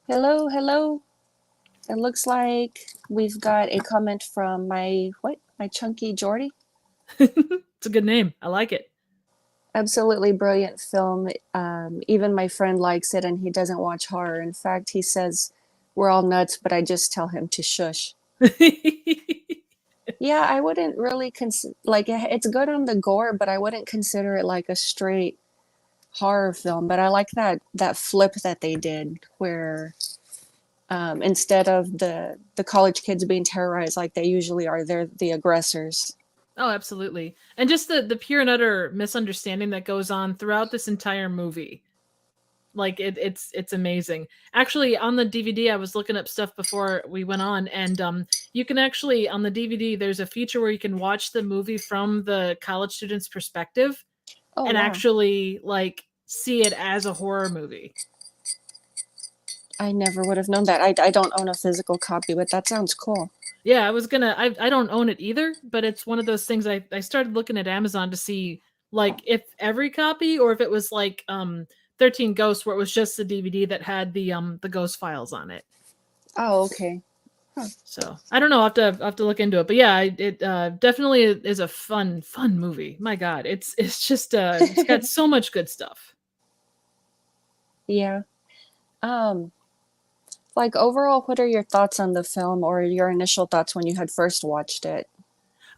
Hello, hello. It looks like we've got a comment from my chunky Jordy. It's a good name. I like it. Absolutely brilliant film. Even my friend likes it and he doesn't watch horror. In fact, he says we're all nuts, but I just tell him to shush. Yeah, I wouldn't really like it's good on the gore, but I wouldn't consider it like a straight horror film. But I like that flip that they did where instead of the college kids being terrorized like they usually are, they're the aggressors. Oh, absolutely. And just the pure and utter misunderstanding that goes on throughout this entire movie. Like it's amazing. Actually, on the DVD, I was looking up stuff before we went on, and you can actually on the DVD there's a feature where you can watch the movie from the college student's perspective Oh and wow. actually like see it as a horror movie. I never would have known that. I don't own a physical copy, but that sounds cool. Yeah, I don't own it either, but it's one of those things I started looking at Amazon to see like if every copy or if it was like 13 Ghosts where it was just the DVD that had the ghost files on it. Oh, okay. Huh. So I don't know. I'll have to look into it. But yeah, it definitely is a fun movie. My God, it's just it's got so much good stuff. Yeah. Um, like overall, what are your thoughts on the film or your initial thoughts when you had first watched it?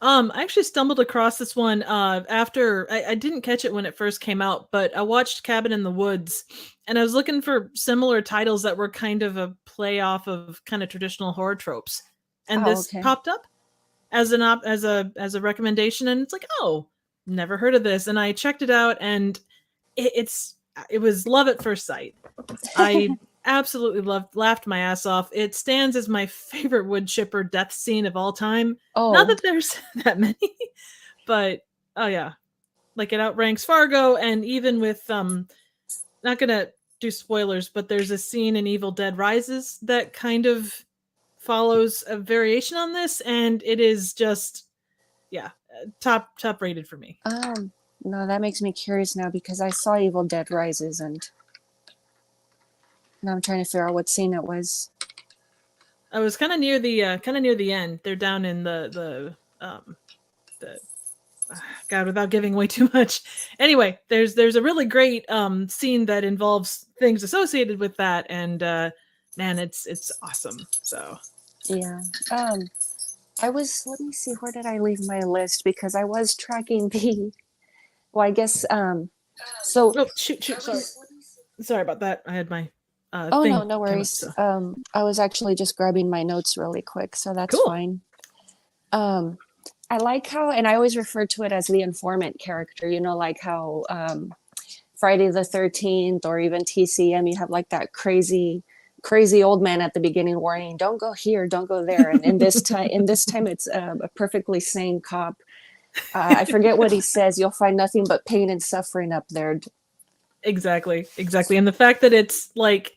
I actually stumbled across this one after I didn't catch it when it first came out, but I watched Cabin in the Woods, and I was looking for similar titles that were kind of a play off of kind of traditional horror tropes, and Oh, this okay. popped up as an as a recommendation, and it's like, oh, never heard of this, and I checked it out, and it was love at first sight. I absolutely laughed my ass off. It stands as my favorite wood chipper death scene of all time. Not Oh, that there's that many, but oh yeah, like it outranks Fargo, and even with not gonna do spoilers, but there's a scene in Evil Dead Rises that kind of follows a variation on this, and it is just yeah, top rated for me. um, no, that makes me curious now because I saw Evil Dead Rises and now I'm trying to figure out what scene it was. I was kind of near the end. They're down in the God, without giving away too much. Anyway, there's a really great scene that involves things associated with that, and man, it's awesome. So Yeah. Um, let me see, where did I leave my list? Because I was tracking well, I guess, so oh shoot, sorry about that. I had my oh no, thing no come up. worries. So I was actually just grabbing my notes really quick, so that's cool. fine. Um, I like how, and I always refer to it as the informant character, like how Friday the 13th or even TCM, you have like that crazy old man at the beginning warning, don't go here, don't go there. And in this time, it's a perfectly sane cop. I forget what he says. You'll find nothing but pain and suffering up there. Exactly, and the fact that it's like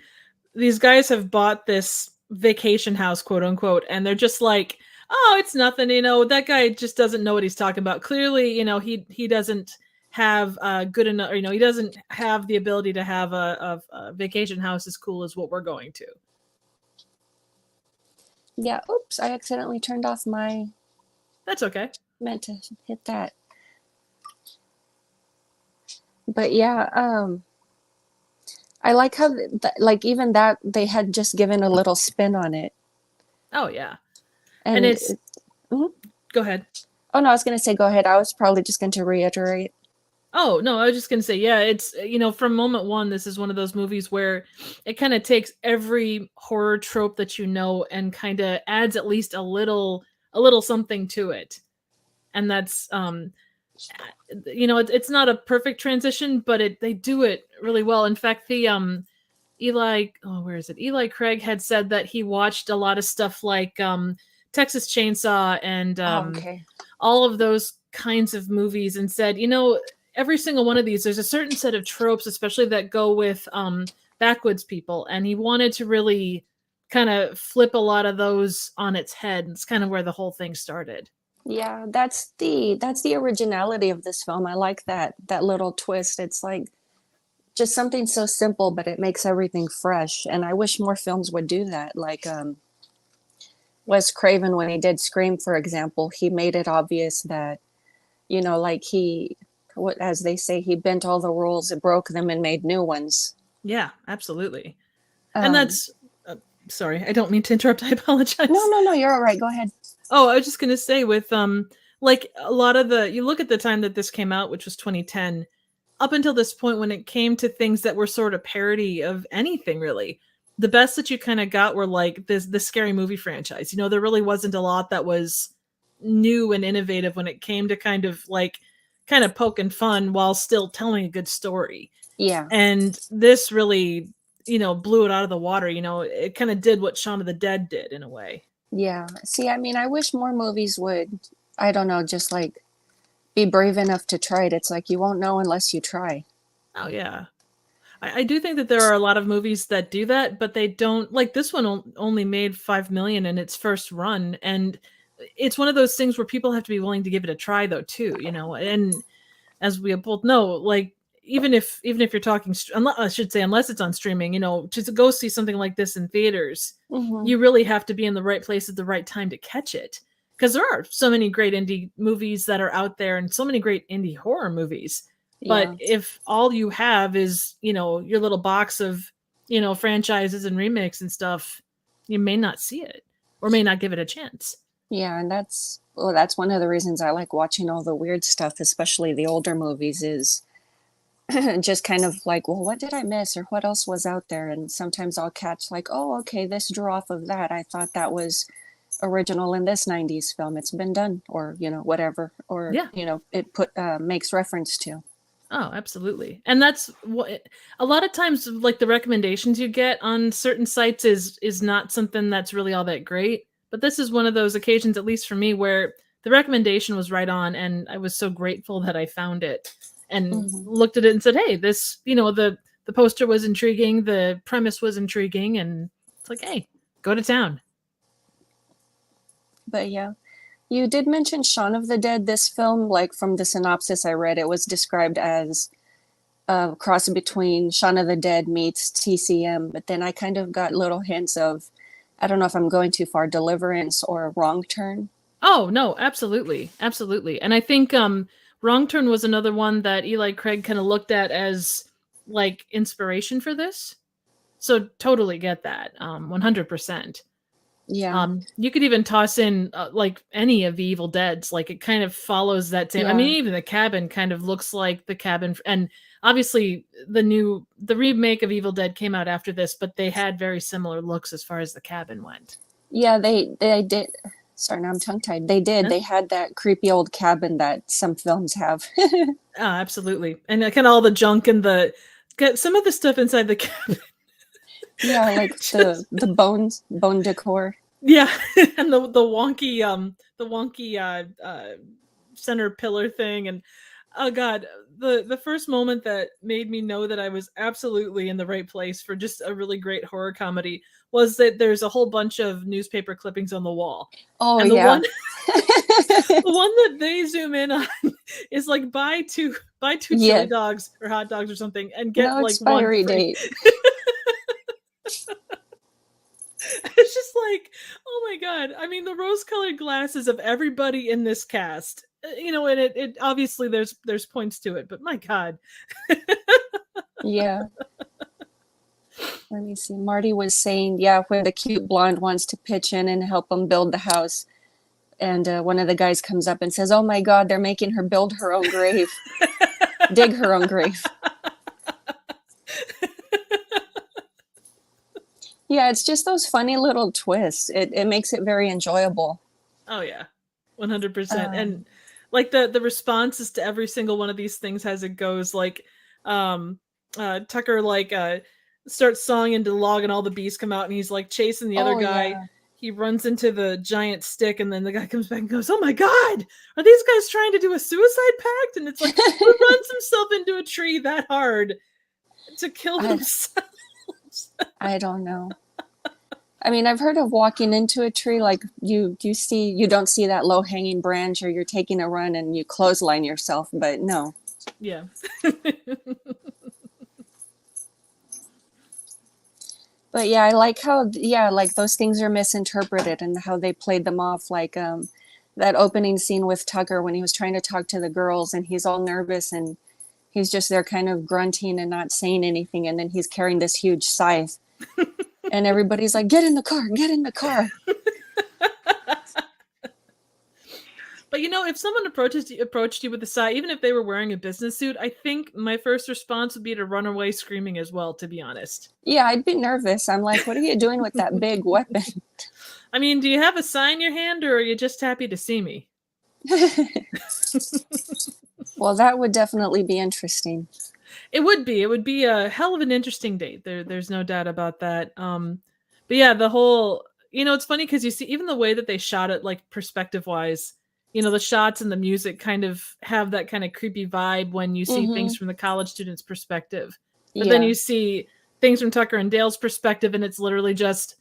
these guys have bought this vacation house, quote unquote, and they're just like, oh, it's nothing. That guy just doesn't know what he's talking about. Clearly, he doesn't have good enough. He doesn't have the ability to have a vacation house as cool as what we're going to. Yeah, oops, I accidentally turned off my, That's okay. meant to hit that. But yeah, I like how, like, even that, they had just given a little spin on it. Oh yeah, and And it's mhm. go ahead. Oh no, I was going to say, go ahead. I was probably just going to reiterate. Oh no, I was just gonna say, yeah, it's from moment one, this is one of those movies where it kind of takes every horror trope that and kind of adds at least a little something to it, and that's it's not a perfect transition, but they do it really well. In fact, the where is it? Eli Craig had said that he watched a lot of stuff like Texas Chainsaw and Oh, okay. all of those kinds of movies and said, every single one of these, there's a certain set of tropes, especially that go with backwoods people. And he wanted to really kind of flip a lot of those on its head. It's kind of where the whole thing started. Yeah, that's the originality of this film. I like that little twist. It's like just something so simple, but it makes everything fresh. And I wish more films would do that. Like Wes Craven, when he did Scream, for example, he made it obvious that, like what, as they say, he bent all the rules, broke them, and made new ones. Yeah, absolutely. And Um, that's sorry, I don't mean to interrupt. I no, apologize. no, no, you're all right. Go ahead. Oh, I was just gonna say with like a lot of the you look at the time that this came out, which was 2010, up until this point when it came to things that were sort of parody of anything really. The best that you kind of got were like this scary movie franchise. You know, there really wasn't a lot that was new and innovative when it came to kind of poking fun while still telling a good story. Yeah, And this really, blew it out of the water. You know, it kind of did what Shaun of the Dead did in a way. yeah. See, I mean, I wish more movies would, I don't know, just like be brave enough to try it. It's like you won't know unless you try. Oh yeah. I do think that there are a lot of movies that do that, but they don't like this one only made 5 million in its first run, and it's one of those things where people have to be willing to give it a try, though, too. And as we both know, like even if you're talking, I should say, unless it's on streaming, to go see something like this in theaters, Hmm. you really have to be in the right place at the right time to catch it, because there are so many great indie movies that are out there, and so many great indie horror movies. But Yeah, if all you have is, your little box of, franchises and remakes and stuff, you may not see it or may not give it a chance. yeah, and that's one of the reasons I like watching all the weird stuff, especially the older movies, is just kind of like, well, what did I miss or what else was out there? And sometimes I'll catch like, oh, okay, this drew off of that. I thought that was original in this 90s film. It's been done, or whatever, or Yeah. it put makes reference to. Oh, absolutely. And that's what a lot of times, like the recommendations you get on certain sites is not something that's really all that great. But this is one of those occasions, at least for me, where the recommendation was right on, and I was so grateful that I found it and Hmm. looked at it and said, "Hey, this, the poster was intriguing, the premise was intriguing, and it's like, hey, go to town." But yeah, you did mention Shaun of the Dead. This film, like from the synopsis I read, it was described as a cross between Shaun of the Dead meets TCM. But then I kind of got little hints of, I don't know if I'm going too far, Deliverance or Wrong Turn. Oh no, absolutely, absolutely. And I think Wrong Turn was another one that Eli Craig kind of looked at as like inspiration for this. So totally get that. 100%. Yeah, You could even toss in like any of the Evil Deads. Like it kind of follows that same. I mean, yeah, even the cabin kind of looks like the cabin, and obviously the remake of Evil Dead came out after this, but they had very similar looks as far as the cabin went. yeah. They did. Sorry, now I'm tongue tied. They did. Yeah. They had that creepy old cabin that some films have. Oh, absolutely. And kind of all the junk and get some of the stuff inside the cabin. Yeah, like Just the bone decor. yeah, and the wonky center pillar thing, and oh god, the first moment that made me know that I was absolutely in the right place for just a really great horror comedy was that there's a whole bunch of newspaper clippings on the wall. Oh And the yeah. one the one that they zoom in on is like buy two chili Yes. dogs or hot dogs or something and get No like one expiry free. date. It's just like, oh my god. I mean, the rose-colored glasses of everybody in this cast. And it obviously there's points to it, but my god. Yeah. Let me see. Marty was saying, yeah, when the cute blonde wants to pitch in and help them build the house, and one of the guys comes up and says, "Oh my God, they're making her build her own grave, dig her own grave." Yeah, it's just those funny little twists. It makes it very enjoyable. Oh yeah. 100%. Um, And like the responses to every single one of these things as it goes, like um Tucker starts sawing into the log and all the bees come out and he's like chasing the other oh guy. yeah, He runs into the giant stick and then the guy comes back and goes, "Oh my god, are these guys trying to do a suicide pact?" And it's like, who runs himself into a tree that hard to kill I themselves? I don't know. I mean, I've heard of walking into a tree, like you don't see that low hanging branch, or you're taking a run and you clothesline yourself, but no. Yeah. But yeah, I like how, yeah, like those things are misinterpreted and how they played them off. Like that opening scene with Tucker when he was trying to talk to the girls and he's all nervous and he's just there kind of grunting and not saying anything. And then he's carrying this huge scythe and everybody's like, get in the car, get in the car. But you know, if someone approached you with a sigh, even if they were wearing a business suit, I think my first response would be to run away screaming as well, to be honest. Yeah, I'd be nervous. I'm like, what are you doing with that big weapon? I mean, do you have a sign in your hand or are you just happy to see me? Well, that would definitely be interesting. It would be. It would be a hell of an interesting date. There's no doubt about that. But yeah, the whole, you know, it's funny because you see even the way that they shot it, like perspective wise, you know, the shots and the music kind of have that kind of creepy vibe when you see Mm-hmm. things from the college student's perspective. But then Yeah. you see things from Tucker and Dale's perspective, and it's literally just,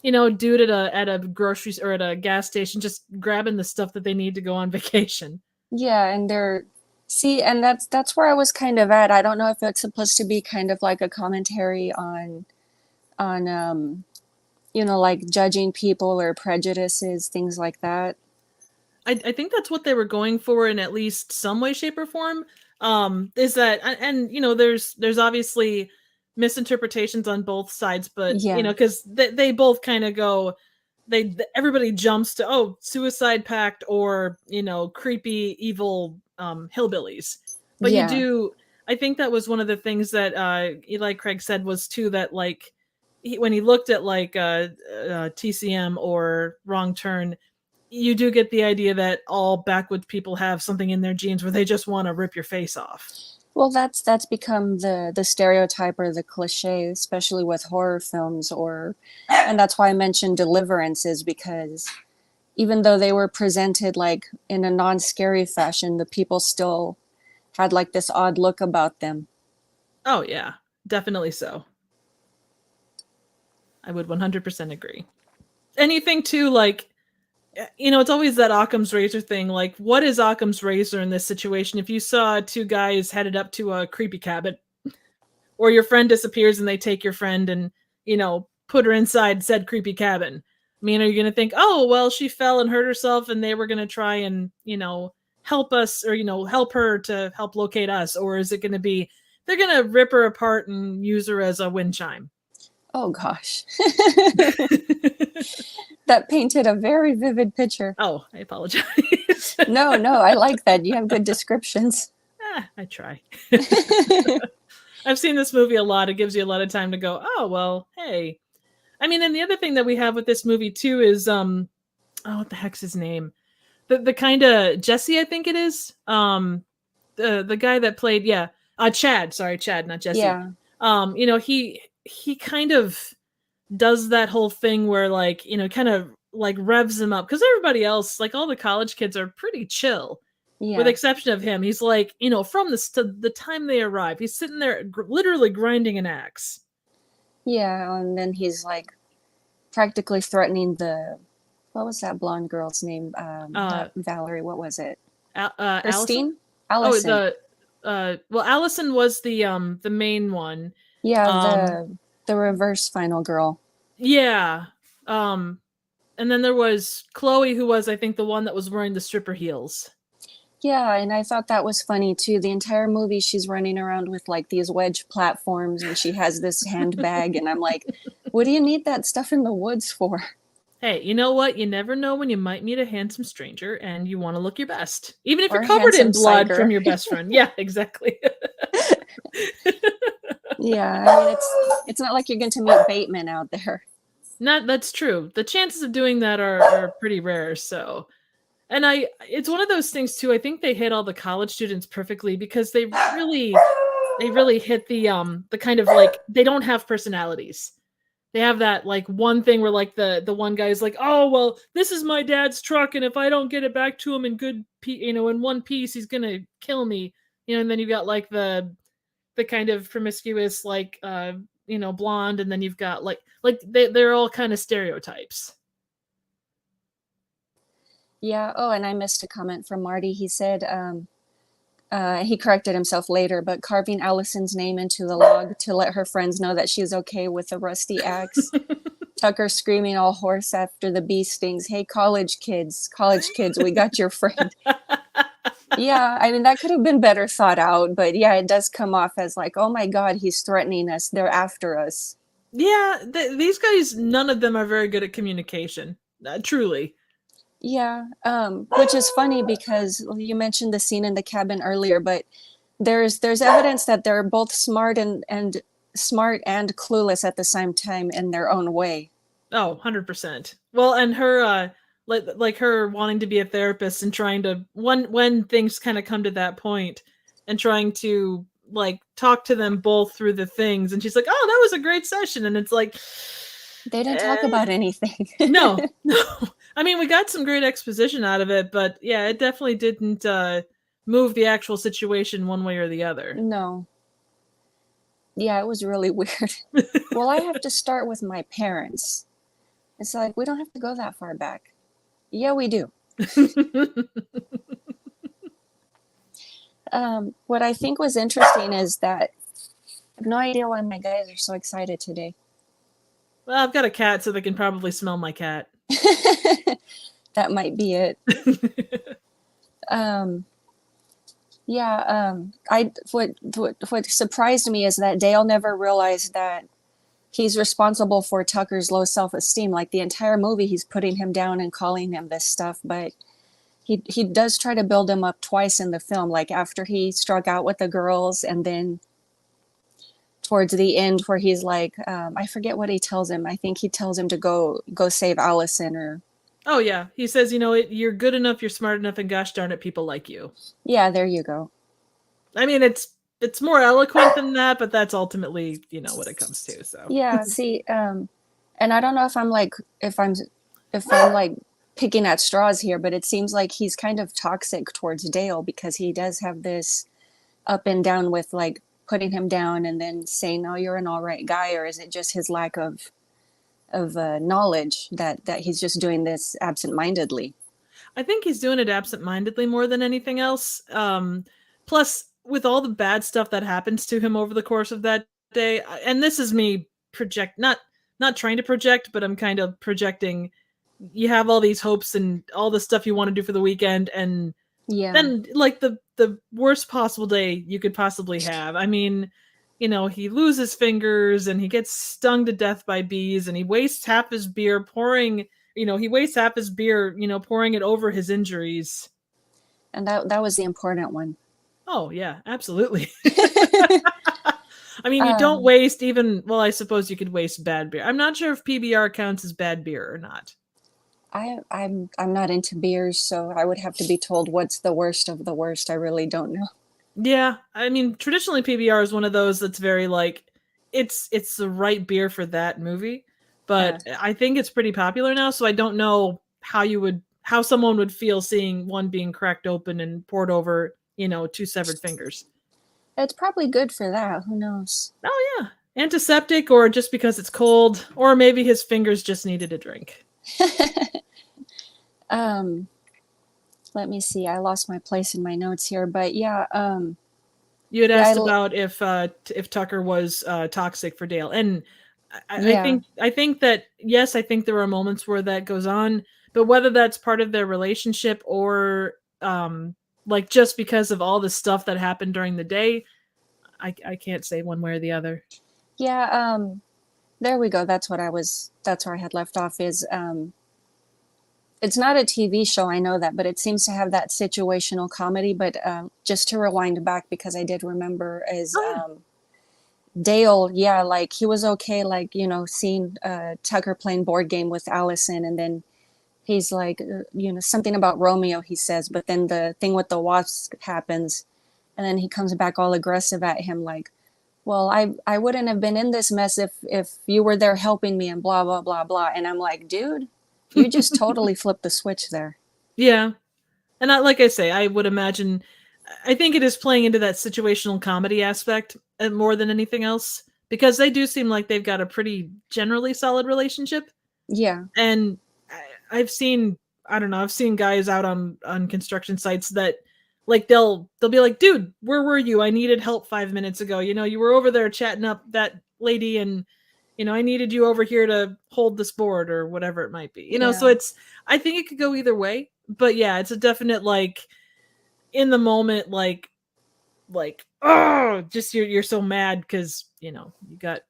you know, dude at a grocery or at a gas station just grabbing the stuff that they need to go on vacation. Yeah, and they're see, and that's where I was kind of at. I don't know if it's supposed to be kind of like a commentary on you know, like judging people or prejudices, things like that. I think that's what they were going for in at least some way, shape, or form. Is that and you know, there's obviously misinterpretations on both sides, but you Yeah. know, because they both kind of go, everybody jumps to oh suicide pact or you know creepy evil hillbillies, but you Yeah. do. I think that was one of the things that Eli Craig said was too that like when he looked at like TCM or Wrong Turn, you do get the idea that all backwoods people have something in their genes where they just want to rip your face off. Well, that's become the stereotype or the cliche, especially with horror films or and that's why I mentioned Deliverance is because even though they were presented like in a non-scary fashion, the people still had like this odd look about them. Oh yeah, definitely so. I would 100% agree. Anything too like you know, it's always that Occam's razor thing. Like, what is Occam's razor in this situation? If you saw two guys headed up to a creepy cabin, or your friend disappears and they take your friend and, you know, put her inside said creepy cabin. I mean, are you going to think, oh, well, she fell and hurt herself and they were going to try and, you know, help us or, you know, help her to help locate us? Or is it going to be, they're going to rip her apart and use her as a wind chime? Oh gosh. That painted a very vivid picture. Oh, I apologize. No, no, I like that. You have good descriptions. I try. I've seen this movie a lot. It gives you a lot of time to go, oh, well, hey. I mean, and the other thing that we have with this movie too is oh, what the heck's his name? The kind of Jesse, I think it is. The guy that played, yeah, Chad. Sorry, Chad, not Jesse. Yeah. You know, he kind of does that whole thing where like you know, kind of like revs him up because everybody else, like all the college kids, are pretty chill. With the Yeah. exception of him, he's like, you know, from the time they arrive, he's sitting there literally grinding an axe. Yeah, and then he's like practically threatening the what was that blonde girl's name? Uh, Not Valerie, what was it? Allison. Christine? Oh, Allison. the well, Allison was the main one. Yeah, Um, the reverse final girl. yeah. Um, and then there was Chloe, who was I think the one that was wearing the stripper heels. Yeah, and I thought that was funny too. The entire movie she's running around with like these wedge platforms and she has this handbag and I'm like, what do you need that stuff in the woods for? Hey, you know what? You never know when you might meet a handsome stranger and you want to look your best, even if Or you're a covered in handsome blood from psyker. your best friend. Yeah, exactly. Yeah, I mean it's not like you're going to meet Bateman out there. Not that's true. The chances of doing that are pretty rare. So, and it's one of those things too. I think they hit all the college students perfectly because they really hit the kind of like they don't have personalities. They have that like one thing where like the one guy's like, oh well, this is my dad's truck, and if I don't get it back to him in you know, in one piece, he's gonna kill me. You know, and then you've got like the kind of promiscuous like you know blonde, and then you've got like they're all kind of stereotypes. Yeah. Oh, and I missed a comment from Marty. He said He corrected himself later, but carving Allison's name into the log to let her friends know that she's okay with the rusty axe. Tucker screaming all hoarse after the bee stings, "Hey, college kids, we got your friend." Yeah, I mean, that could have been better thought out, but yeah, it does come off as like, oh my God, he's threatening us. They're after us. Yeah, these guys, none of them are very good at communication. Truly. Yeah, which is funny because you mentioned the scene in the cabin earlier, but there's evidence that they're both smart and smart and clueless at the same time in their own way. Oh, 100%. Well, and her like her wanting to be a therapist and trying to when things kind of come to that point and trying to like talk to them both through the things and she's like, "Oh, that was a great session." And it's like They didn't talk eh, about anything. no. No. I mean, we got some great exposition out of it, but yeah, it definitely didn't move the actual situation one way or the other. No. Yeah, it was really weird. Well, I have to start with my parents. It's like, we don't have to go that far back. Yeah, we do. What I think was interesting is that I have no idea why my guys are so excited today. Well, I've got a cat, so they can probably smell my cat. That might be it. Um, yeah, what surprised me is that Dale never realized that he's responsible for Tucker's low self-esteem. Like the entire movie, he's putting him down and calling him this stuff, but he does try to build him up twice in the film. Like after he struck out with the girls, and then towards the end where he's like, I forget what he tells him. I think he tells him to go save Allison, or Oh yeah, he says, you know, you're good enough, you're smart enough, and gosh darn it, people like you. yeah, there you go. I mean, it's more eloquent than that, but that's ultimately, you know, what it comes to. So Yeah, see, and I don't know if I'm like if I'm like picking at straws here, but it seems like he's kind of toxic towards Dale because he does have this up and down with like putting him down and then saying, "Oh, you're an all right guy," or is it just his lack of knowledge that he's just doing this absent-mindedly? I think he's doing it absent-mindedly more than anything else. Plus, with all the bad stuff that happens to him over the course of that day, and this is me project not trying to project, but I'm kind of projecting. You have all these hopes and all the stuff you want to do for the weekend, and Yeah, then like the worst possible day you could possibly have. I mean, you know, he loses fingers and he gets stung to death by bees and he wastes half his beer pouring, you know, he wastes half his beer, you know, pouring it over his injuries. and that was the important one. Oh yeah, absolutely. I mean, you don't Um, waste even, well, I suppose you could waste bad beer. I'm not sure if PBR counts as bad beer or not. I'm not into beers, so I would have to be told what's the worst of the worst. I really don't know. Yeah, I mean, traditionally PBR is one of those that's very like it's the right beer for that movie, Uh, but I think it's pretty popular now, so I don't know how someone would feel seeing one being cracked open and poured over, you know, two severed fingers. it's probably good for that. Who knows? Oh yeah, antiseptic or just because it's cold, or maybe his fingers just needed a drink. um, Let me see. I lost my place in my notes here, but yeah, You had yeah, asked about if Tucker was toxic for Dale, and yeah, I think that yes, I think there are moments where that goes on, but whether that's part of their relationship or like just because of all the stuff that happened during the day, I can't say one way or the other. yeah. There we go. That's where I had left off. Is it's not a TV show, I know that, but it seems to have that situational comedy. But just to rewind back, because I did remember, is Oh yeah, Dale, yeah, like he was okay, like, seeing Tucker playing board game with Allison, and then he's like, something about Romeo, he says, but then the thing with the wasp happens, and then he comes back all aggressive at him, like, well, I wouldn't have been in this mess if you were there helping me, and blah blah blah blah. And I'm like, dude, you just totally flipped the switch there. yeah, and like I say, I would imagine. I think it is playing into that situational comedy aspect more than anything else because they do seem like they've got a pretty generally solid relationship. Yeah, And I've seen, I don't know, I've seen guys out on construction sites that Like they'll be like, dude, where were you? I needed help 5 minutes ago. You were over there chatting up that lady, and I needed you over here to hold this board or whatever it might be. So Yeah. I think it could go either way. But yeah, it's a definite like in the moment, like oh, just you're so mad because you got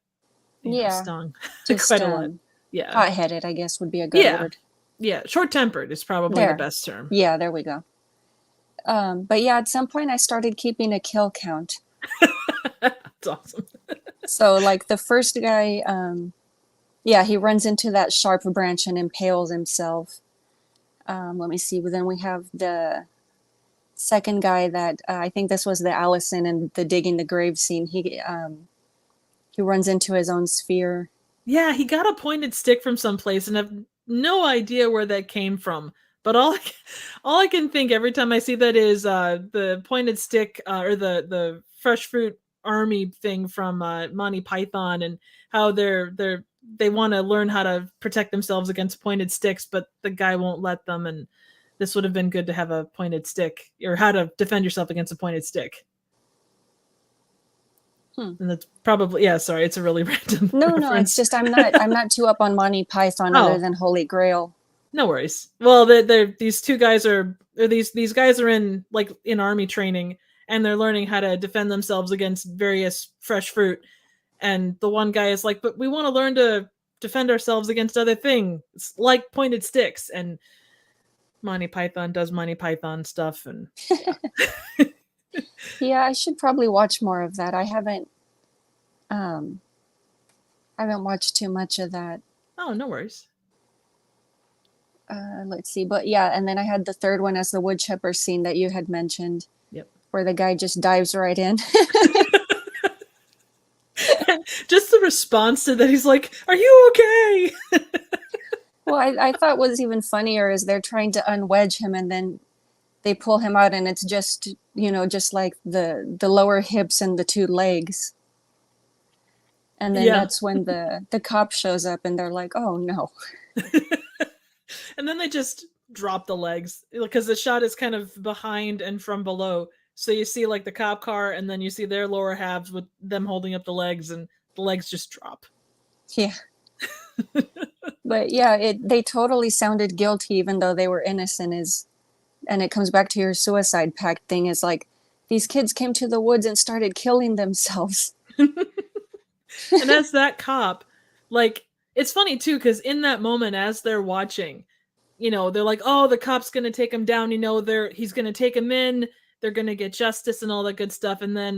Yeah. stung Just quite a lot. Yeah. hot-headed, I guess would be a good Yeah. word. Yeah. Short tempered is probably the There. best term. Yeah, there we go. But yeah, at some point I started keeping a kill count. That's awesome. So like the first guy, yeah, he runs into that sharp branch and impales himself. Let me see. Then we have the second guy that I think this was the Allison and the digging the grave scene. He runs into his own sphere. Yeah, he got a pointed stick from someplace, and I have no idea where that came from. But all I can think every time I see that is the pointed stick or the fresh fruit army thing from Monty Python, and how they want to learn how to protect themselves against pointed sticks, but the guy won't let them. And this would have been good to have a pointed stick, or how to defend yourself against a pointed stick. And that's probably, yeah, sorry, it's a really random No, no, it's reference. just I'm not too up on Monty Python other Oh, than Holy Grail. no worries. Well, these two guys are, or these guys are in army training, and they're learning how to defend themselves against various fresh fruit. And the one guy is like, but we want to learn to defend ourselves against other things like pointed sticks. And Monty Python does Monty Python stuff, and yeah. Yeah, I should probably watch more of that. Um I haven't watched too much of that. Oh, no worries. Let's see. But yeah, and then I had the third one as the wood chipper scene that you had mentioned, Yep. where the guy just dives right in. Just the response to that, he's like, "Are you okay?" Well, I thought was even funnier is they're trying to unwedge him and then they pull him out and it's just, just like the lower hips and the two legs. And then Yeah. that's when the cop shows up and they're like, "Oh no." And then they just drop the legs because the shot is kind of behind and from below. So you see like the cop car, and then you see their lower halves with them holding up the legs, and the legs just drop. Yeah. But yeah, they totally sounded guilty even though they were innocent and it comes back to your suicide pact thing is like these kids came to the woods and started killing themselves. And as that cop, like, it's funny too, because in that moment, as they're watching, they're like, oh, the cop's gonna take him down, he's gonna take him in, they're gonna get justice and all that good stuff. And then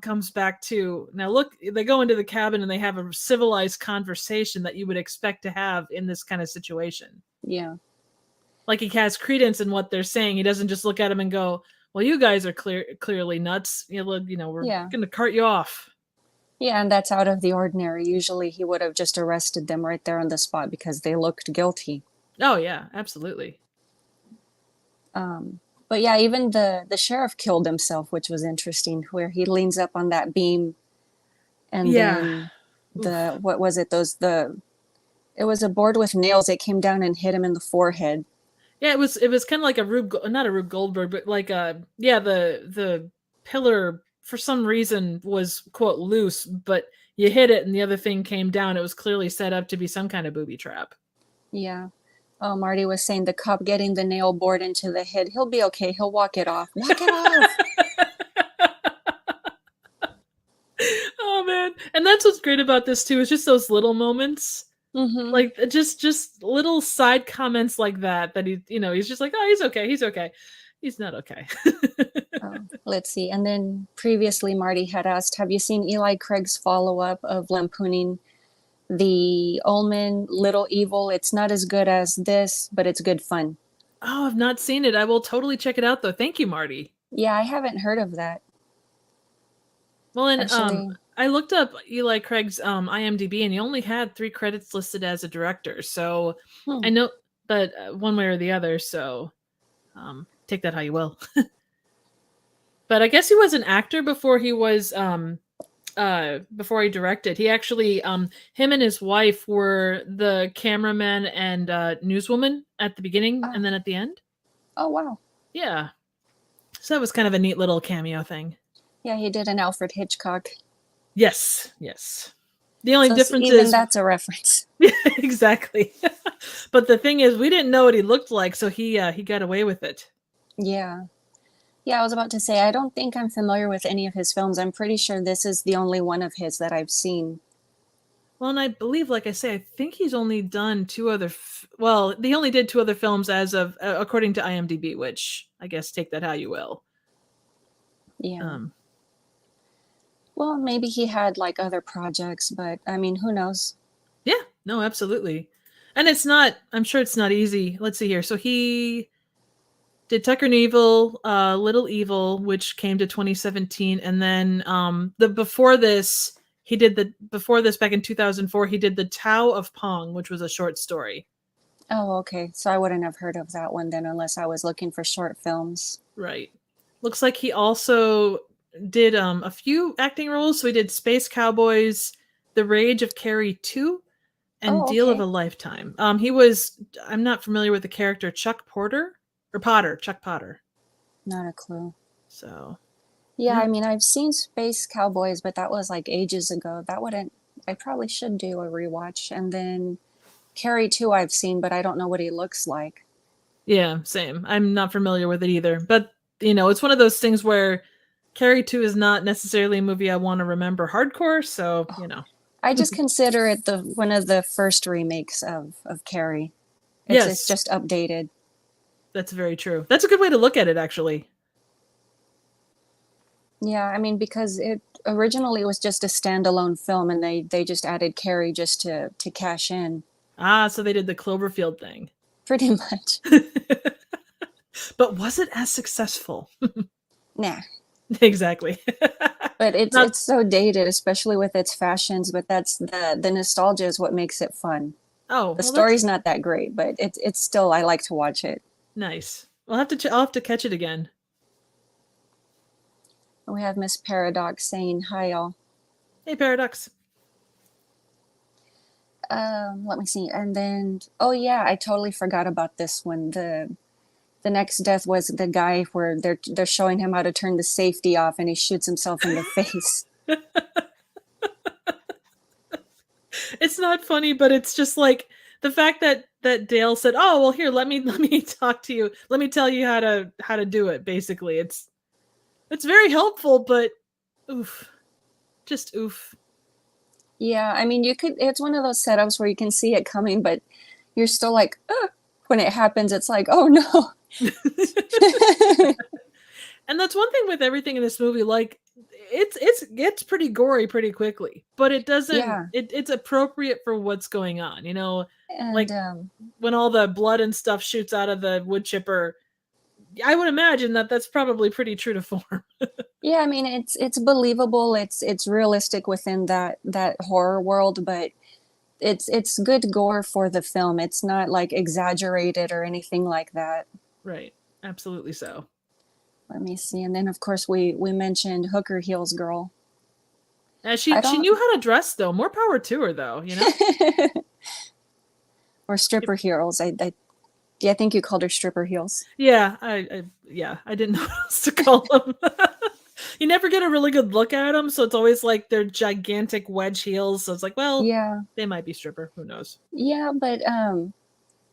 comes back to, now look, they go into the cabin and they have a civilized conversation that you would expect to have in this kind of situation. Yeah. Like, he has credence in what they're saying. He doesn't just look at him and go, well, you guys are clearly nuts. We're Yeah. gonna cart you off. Yeah, and that's out of the ordinary. Usually he would have just arrested them right there on the spot because they looked guilty. Oh yeah, absolutely. But yeah, even the sheriff killed himself, which was interesting, where he leans up on that beam and Yeah. then Oof. what was it? It was a board with nails. It came down and hit him in the forehead. Yeah, it was kind of like not a Rube Goldberg, but like the pillar for some reason was quote loose, but you hit it and the other thing came down. It was clearly set up to be some kind of booby trap. Yeah. Oh, Marty was saying the cop getting the nail bored into the head. He'll be okay. He'll walk it off. Walk it off. Oh man, and that's what's great about this too. Is just those little moments, Mm-hmm. like just little side comments like that. That he's just like, oh, he's okay. He's okay. He's not okay. Let's see. And then previously, Marty had asked, have you seen Eli Craig's follow-up of lampooning the Ullman Little Evil? It's not as good as this, but it's good fun. Oh, I've not seen it. I will totally check it out though. Thank you, Marty. Yeah, I haven't heard of that. Well, and Actually, I looked up Eli Craig's IMDb, and he only had 3 credits listed as a director. So I hmm. know that one way or the other. So take that how you will. But I guess he was an actor before he was before he directed. He actually him and his wife were the cameraman and newswoman at the beginning Oh, and then at the end. oh wow. Yeah. So that was kind of a neat little cameo thing. Yeah, he did an Alfred Hitchcock. Yes, yes. The only So difference even is that's a reference. exactly. But the thing is, we didn't know what he looked like, so he got away with it. Yeah. Yeah, I was about to say, I don't think I'm familiar with any of his films. I'm pretty sure this is the only one of his that I've seen. Well, and I believe, like I say, I think he's only done two other. Well, he only did two other films as of according to IMDb, which I guess take that how you will. Yeah. Um, Well, maybe he had like other projects, but I mean, who knows? yeah, no, absolutely. And it's not. I'm sure it's not easy. Let's see here. So he did Tucker and Evil, Little Evil, which came to 2017, and then the before this he did the before this back in 2004 he did the Tao of Pong, which was a short story. Oh, okay. So I wouldn't have heard of that one then unless I was looking for short films. Right. Looks like he also did a few acting roles. So he did Space Cowboys, The Rage of Carrie 2, and Oh, Deal of a okay. Lifetime. He was I'm not familiar with the character Chuck Porter or Potter, Chuck Potter. Not a clue. So Yeah, yeah. I mean, I've seen Space Cowboys, but that was like ages ago. That wouldn't, I probably should do a rewatch. And then Carrie 2 I've seen, but I don't know what he looks like. Yeah, same. I'm not familiar with it either. But, it's one of those things where Carrie 2 is not necessarily a movie I want to remember hardcore. So. I just consider it the one of the first remakes of Carrie. It's Yes, just updated. that's very true. That's a good way to look at it, actually. Yeah, I mean, because it originally was just a standalone film and they just added Carrie just to cash in, Ah, so they did the Cloverfield thing. pretty much. But was it as successful? Nah. Exactly. But it's Not, it's so dated, especially with its fashions, but that's the nostalgia is what makes it fun. oh, The well, that's story's not that great, but it's still I like to watch it. nice. I'll have to catch it again. We have Miss Paradox saying hi y'all. Hey, Paradox. Let me see. And then oh yeah, I totally forgot about this one. The next death was the guy where they're showing him how to turn the safety off and he shoots himself in the face. It's not funny, but it's just like the fact that Dale said, "Oh, well, here, let me talk to you. Let me tell you how to do it." Basically, it's very helpful, but oof, just oof. Yeah, I mean you could it's one of those setups where you can see it coming, but you're still like, when it happens, it's like, oh no. And that's one thing with everything in this movie. Like, it's gets pretty gory pretty quickly, but it doesn't. Yeah. It's appropriate for what's going on. And Like when all the blood and stuff shoots out of the wood chipper. I would imagine that that's probably pretty true to form. yeah, I mean it's believable, it's realistic within that horror world, but it's good gore for the film. It's not like exaggerated or anything like that. Right. Absolutely so. Let me see. And then of course we mentioned Hooker Heels Girl. And I she don't knew how to dress though. More power to her though. or stripper heels. Yeah, I think you called her stripper heels. Yeah, I didn't know what else to call them. You never get a really good look at them, so it's always like they're gigantic wedge heels. So it's like, well, Yeah. they might be stripper. Who knows? Yeah, but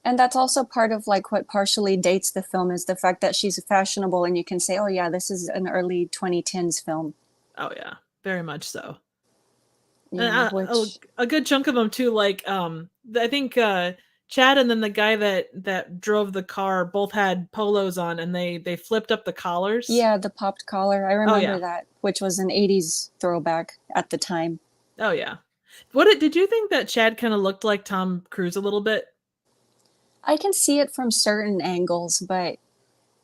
and that's also part of like what partially dates the film is the fact that she's fashionable and you can say, oh yeah, this is an early 2010s film. Oh yeah, very much so. And Yeah, which a good chunk of them too. Like I think Chad and then the guy that drove the car both had polos on, and they flipped up the collars. yeah, the popped collar. I Oh remember yeah, that, which was an 80s throwback at the time. oh yeah. Did you think that Chad kind of looked like Tom Cruise a little bit? I can see it from certain angles, but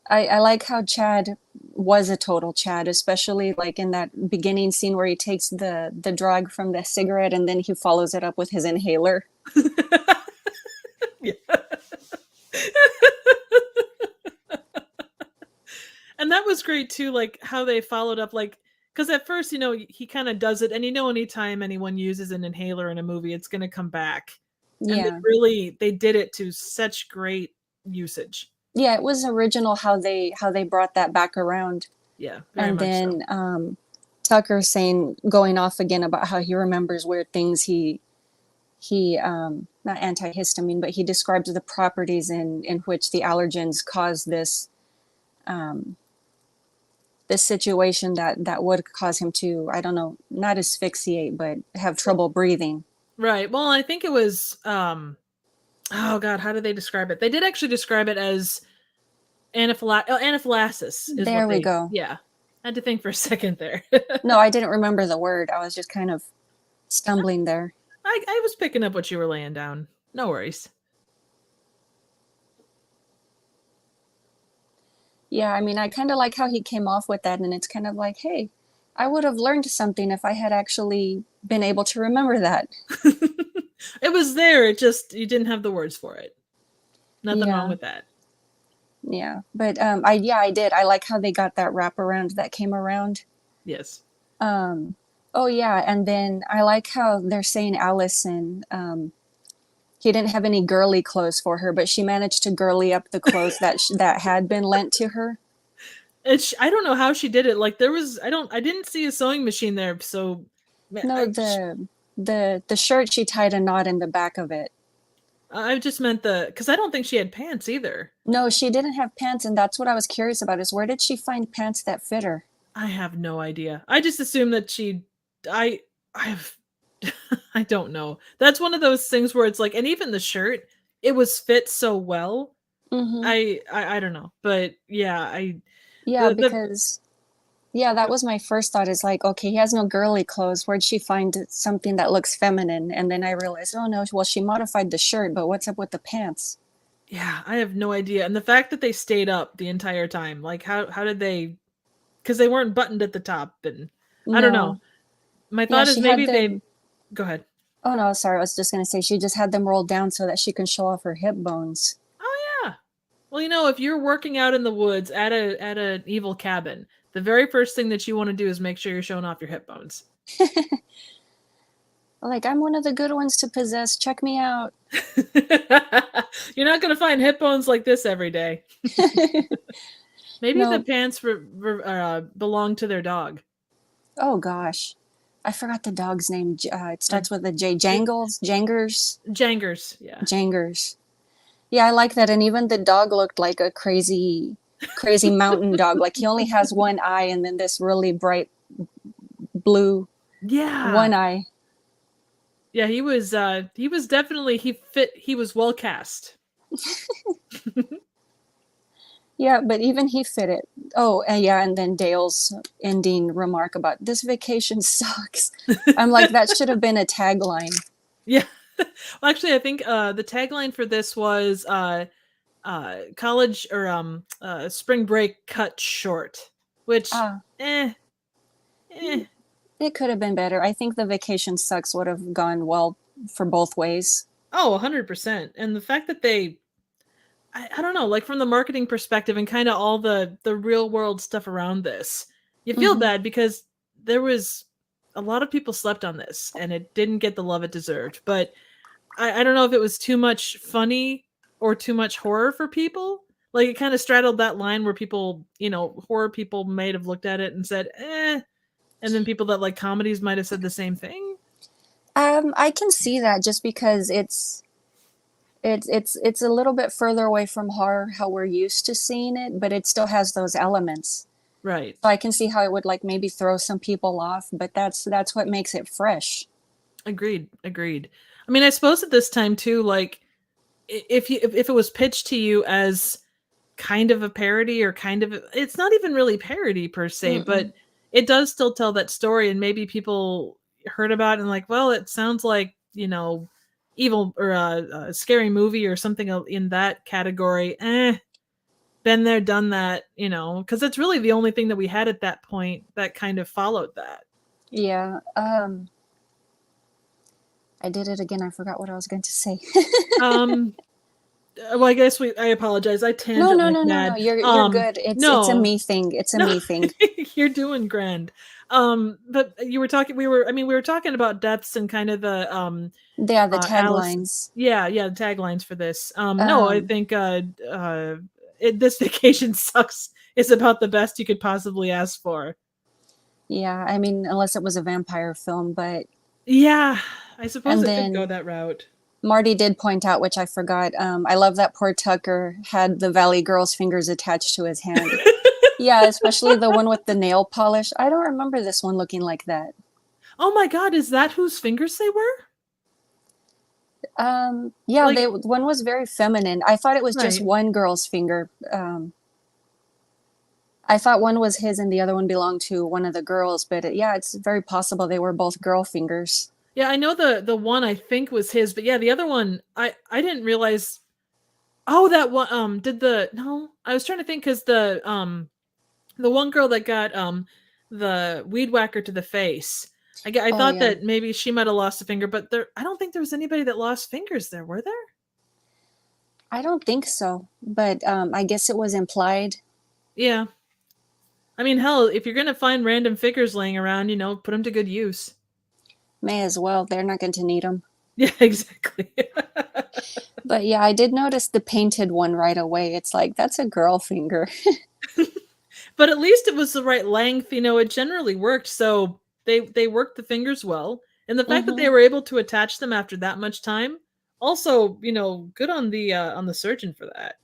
I like how Chad was a total Chad, especially like in that beginning scene where he takes the drug from the cigarette and then he follows it up with his inhaler. Yeah. And that was great too, like how they followed up, like because at first, he kind of does it, and anytime anyone uses an inhaler in a movie, it's going to come back, and Yeah. they did it to such great usage. Yeah, it was original how they brought that back around. Yeah, very And much so. then Tucker saying, going off again about how he remembers weird things. He not antihistamine, but he describes the properties in which the allergens cause um, this situation that would cause him to, I don't know, not asphyxiate, but have trouble breathing. Right. Well, I think it was oh god, how did they describe it? They did actually describe it as anaphylaxis is what There we they, go. yeah. I had to think for a second there. No, I didn't remember the word. I was just kind of stumbling there. I was picking up what you were laying down. No worries. Yeah, I mean, I kind of like how he came off with that, and it's kind of like, hey, I would have learned something if I had actually been able to remember that. It was there, it just you didn't have the words for it. Nothing wrong Yeah, with that. yeah. But I did. I like how they got that wraparound that came around. Yes. Um, oh yeah, and then I like how they're saying Allison. He didn't have any girly clothes for her, but she managed to girly up the clothes that had been lent to her. I don't know how she did it. Like there was I didn't see a sewing machine there, so No, I the shirt she tied a knot in the back of it. I just meant the cuz I don't think she had pants either. No, she didn't have pants, and that's what I was curious about is where did she find pants that fit her? I have no idea. I just assume that I I've I don't know. That's one of those things where it's like, and even the shirt, it was fit so well. Mm-hmm. I don't know, but yeah, Yeah, the because yeah, that was my first thought is like, okay, he has no girly clothes. Where'd she find something that looks feminine? And then I realized, oh no, well, she modified the shirt, but what's up with the pants? yeah, I have no idea. And the fact that they stayed up the entire time, like how did they? Because they weren't buttoned at the top, and I don't know. No. My Yeah, thought is she had maybe they them. go ahead. Oh no, sorry. I was just gonna say she just had them rolled down so that she can show off her hip bones. Oh yeah. Well, if you're working out in the woods at an evil cabin, the very first thing that you want to do is make sure you're showing off your hip bones. Like, I'm one of the good ones to possess. Check me out. You're not gonna find hip bones like this every day. Maybe the No. pants belong to their dog. Oh gosh. I forgot the dog's name. It Uh, starts with a J. J- Jangles? Jangers? Jangers, yeah. Jangers. Yeah, I like that. And even the dog looked like a crazy mountain dog. Like he only has one eye and then this really bright blue Yeah. one eye. Yeah, he was definitely he was well cast. Yeah, but even he fit it. Oh, yeah, and then Dale's ending remark about this vacation sucks. I'm like, that should have been a tagline. Yeah. Well, actually, I think the tagline for this was college or spring break cut short, which Ah, eh. it could have been better. I think the vacation sucks would have gone well for both ways. Oh, 100%. And the fact that I don't know, like from the marketing perspective and kind of all the real world stuff around this, you feel Hmm. bad because there was a lot of people slept on this and it didn't get the love it deserved. But I don't know if it was too much funny or too much horror for people. Like it kind of straddled that line where people, horror people might have looked at it and said, and then people that like comedies might have said the same thing. I can see that just because it's a little bit further away from horror how we're used to seeing it, but it still has those elements. Right. So I can see how it would like maybe throw some people off, but that's what makes it fresh. Agreed. Agreed. I mean, I suppose at this time too, like if it was pitched to you as kind of a parody or kind of it's not even really parody per se, Mm-mm. but it does still tell that story and maybe people heard about it and like, well, it sounds like, evil or a scary movie or something in that category. Been there, done that, because that's really the only thing that we had at that point that kind of followed that. Yeah. I did it again. I forgot what I was going to say. Um well, I guess I apologize. I No, tangent no, like no, no, no. mad. You're good. It's a No, me thing. It's a no, me thing. you're doing grand. But you were talking. We were talking about deaths and kind of the Yeah, the Alice. taglines. Yeah, yeah, the taglines for this. No, I Um, think this vacation sucks is about the best you could possibly ask for. Yeah, I mean, unless it was a vampire film, but Yeah, I suppose and it did go then that route. Marty did point out, which I forgot. I love that poor Tucker had the Valley Girl's fingers attached to his hand. Yeah, especially the one with the nail polish. I don't remember this one looking like that. Oh my god, is that whose fingers they were? Yeah, Like, one was very feminine. I thought it was just right. one girl's finger. I thought one was his and the other one belonged to one of the girls, but yeah, it's very possible they were both girl fingers. Yeah, I know the one I think was his, but yeah, the other one I didn't realize. Oh, that one did the no, I was trying to think cuz the one girl that got the weed whacker to the face. I Oh thought yeah, that maybe she might have lost a finger, but there I don't think there was anybody that lost fingers there, were there? I don't think so, but I guess it was implied. Yeah. I mean, hell, if you're going to find random figures laying around, put them to good use. May as well. They're not going to need them. Yeah, exactly. But yeah, I did notice the painted one right away. It's like that's a girl finger. But at least it was the right length. It generally worked. So they worked the fingers well, and the fact that they Hmm. were able to attach them after that much time, also, good on the surgeon for that.